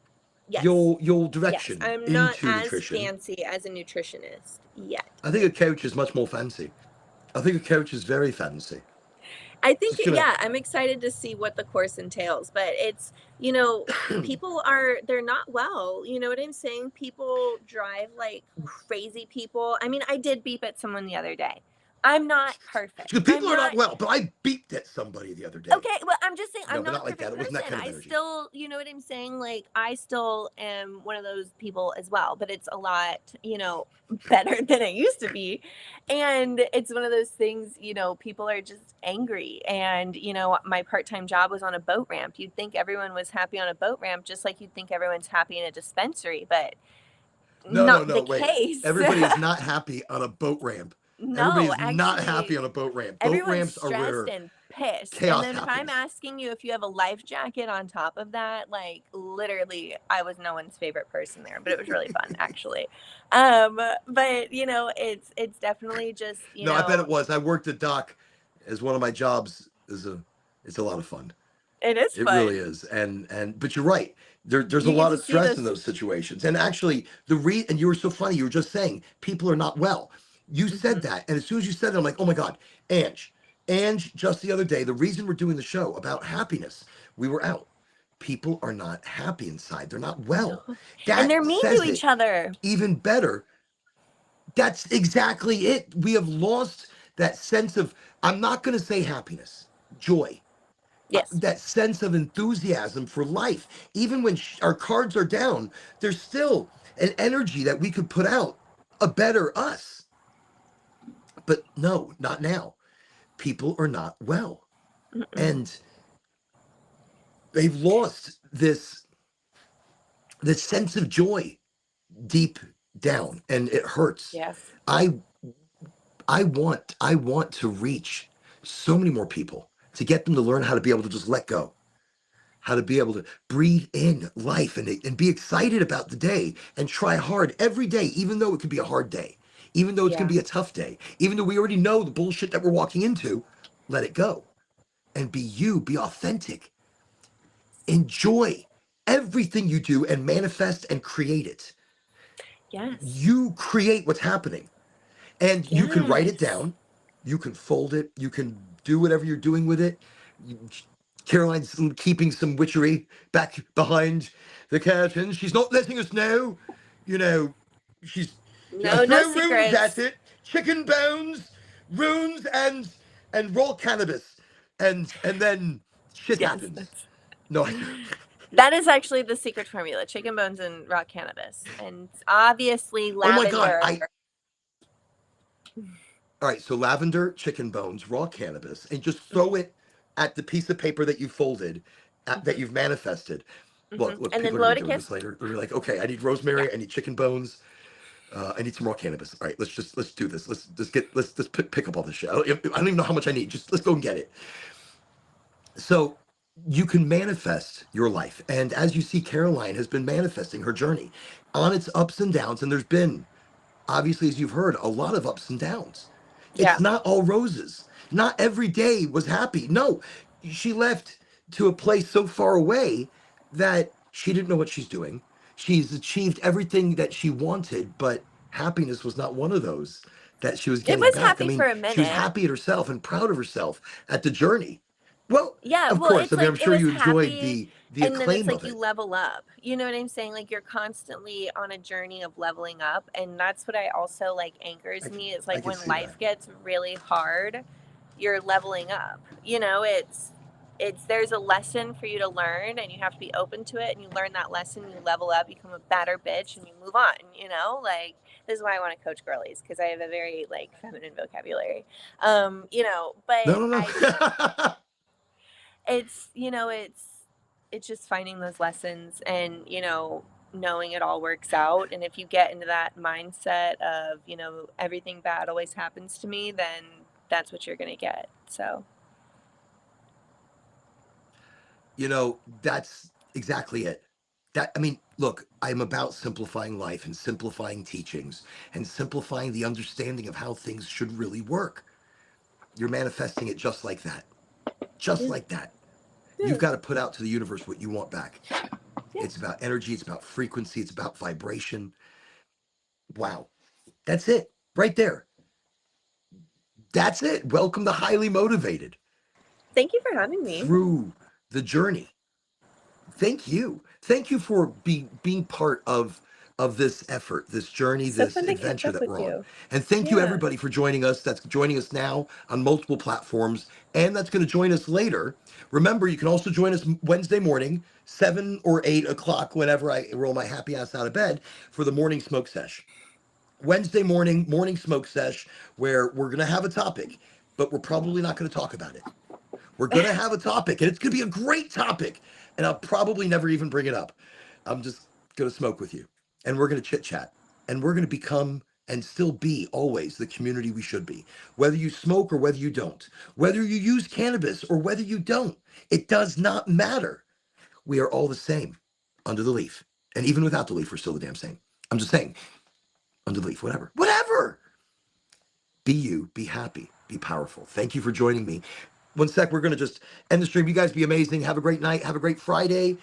Yes.
your
Yes.
direction
I'm not
into
as
nutrition.
fancy as a nutritionist yet.
I think a coach is much more fancy. I think a coach is very fancy.
I think,
Just gonna.
yeah, I'm excited to see what the course entails, but it's, people are, they're not well. You know what I'm saying? People drive like crazy people. I mean, I did beep at someone the other day. I'm not perfect.
Because people
I'm
are
not
not well, but I beeped at somebody the other day.
Okay, well, I'm just saying I'm
No, but
not a
not like that.
perfect
It wasn't that
person.
kind of
I
energy.
still, you know what I'm saying? Like, I still am one of those people as well, but it's a lot, better than it used to be. And it's one of those things, people are just angry. And, my part time job was on a boat ramp. You'd think everyone was happy on a boat ramp, just like you'd think everyone's happy in a dispensary, but
No, no,
not the
no. Wait.
case.
Everybody is not happy on a boat ramp. Everybody
No,
is not happy
actually,
on a boat ramp. Boat
everyone's
ramps are
stressed
where
and pissed. And
Chaos
then if I'm
happens.
asking you if you have a life jacket on top of that, like literally I was no one's favorite person there, but it was really fun actually. But you know, it's definitely just, you
No, I bet
know,
it was. I worked at dock as one of my jobs. It's a lot of fun.
it is
It really
fun.
is. And but you're right. There's a
You get
lot
to
of
see
stress in
those.
those situations. And actually, and you were so funny. You were just saying people are not well. You said
Hmm.
that, and as soon as you said it, I'm like, oh my god, Ange. Just the other day, the reason we're doing the show about happiness, we were out. People are not happy inside. They're not
No.
well.
And
That
they're mean to
says
each
it.
other.
Even better, that's exactly it. We have lost that sense of, I'm not going to say happiness, joy,
Yes.
that sense of enthusiasm for life. Even when our cards are down, there's still an energy that we could put out, a better us. But no, not now. People are not well.
Mm-mm.
And they've lost this sense of joy deep down, and it hurts.
Yes.
I I want to reach so many more people, to get them to learn how to be able to just let go, how to be able to breathe in life, and be excited about the day and try hard every day, even though it could be a hard day, even though it's going
Yeah.
to be a tough day, even though we already know the bullshit that we're walking into. Let it go and be you, be authentic, enjoy everything you do and manifest and create it.
Yes.
You create what's happening. And you can write it
Yes.
down, you can fold it, you can do whatever you're doing with it. Caroline's keeping some witchery back behind the curtains. She's not letting us know. You know, she's I
No, no
throw runes at
secrets.
it, chicken bones, runes, and raw cannabis, and then shit
Yes.
happens. No,
That is actually the secret formula: chicken bones and raw cannabis, and obviously
oh my god,
lavender.
all right, so lavender, chicken bones, raw cannabis, and just throw it at the piece of paper that you folded, that you've manifested. Look,
And then
people are
blow
gonna
it
be
a
doing
kiss.
this later. They're like, okay, I need
Yeah.
rosemary, I need chicken bones, I need some raw cannabis. All right, let's do this. Let's pick up all this shit. I don't even know how much I need. Just let's go and get it. So you can manifest your life, and as you see, Caroline has been manifesting her journey on its ups and downs, and there's been, obviously, as you've heard, a lot of ups and downs. It's
Yeah.
not all roses. Not every day was happy. No, she left to a place so far away that she didn't know what she's doing. She's achieved everything that she wanted, but happiness was not one of those that she was
It
getting
was
back. I
happy for
mean,
a
she was
minute.
happy at herself and proud of herself at the journey. Well,
Yeah,
of
well,
course.
it's
I mean, I'm
like it
sure
was
you enjoyed
happy,
the
and then it's
acclaim
like
of
you
it.
level up. You know what I'm saying? Like you're constantly on a journey of leveling up, and that's what I also like anchors
I can,
me. Is
I
like
can
when
see that.
life gets really hard, you're leveling up. You know, it's there's a lesson for you to learn, and you have to be open to it, and you learn that lesson, you level up, become a better bitch, and you move on. You know, like this is why I want to coach girlies, because I have a very like feminine vocabulary. You know,
No,
but
no,
I just
no.
it's you know it's just finding those lessons, and you know, knowing it all works out. And if you get into that mindset of, you know, everything bad always happens to me, then that's what you're going to get. So
That's exactly it. I mean, look, I'm about simplifying life and simplifying teachings and simplifying the understanding of how things should really work. You're manifesting it just like that. Just
yeah,
like that.
yeah,
You've got to put out to the universe what you want back.
yeah.
It's about energy, it's about frequency, it's about vibration. Wow. That's it. Right there. That's it. Welcome to Highly Motivated
Thank you for having me.
through the journey. Thank you for being part of this effort, this journey,
So
this
fun to catch
adventure
up
that
with
we're on.
you.
And thank you
Yeah.
everybody for joining us, that's joining us now on multiple platforms, and that's going to join us later. Remember, you can also join us Wednesday morning, 7 or 8 o'clock, whenever I roll my happy ass out of bed, for the morning smoke sesh. Wednesday morning smoke sesh, where we're going to have a topic, but we're probably not going to talk about it. We're going to have a topic, and it's going to be a great topic. And I'll probably never even bring it up. I'm just going to smoke with you, and we're going to chit chat, and we're going to become and still be always the community we should be. Whether you smoke or whether you don't, whether you use cannabis or whether you don't, it does not matter. We are all the same under the leaf. And even without the leaf, we're still the damn same. I'm just saying, under the leaf, whatever. Whatever. Be you, be happy, be powerful. Thank you for joining me. One sec, we're going to just end the stream. You guys be amazing. Have a great night. Have a great Friday.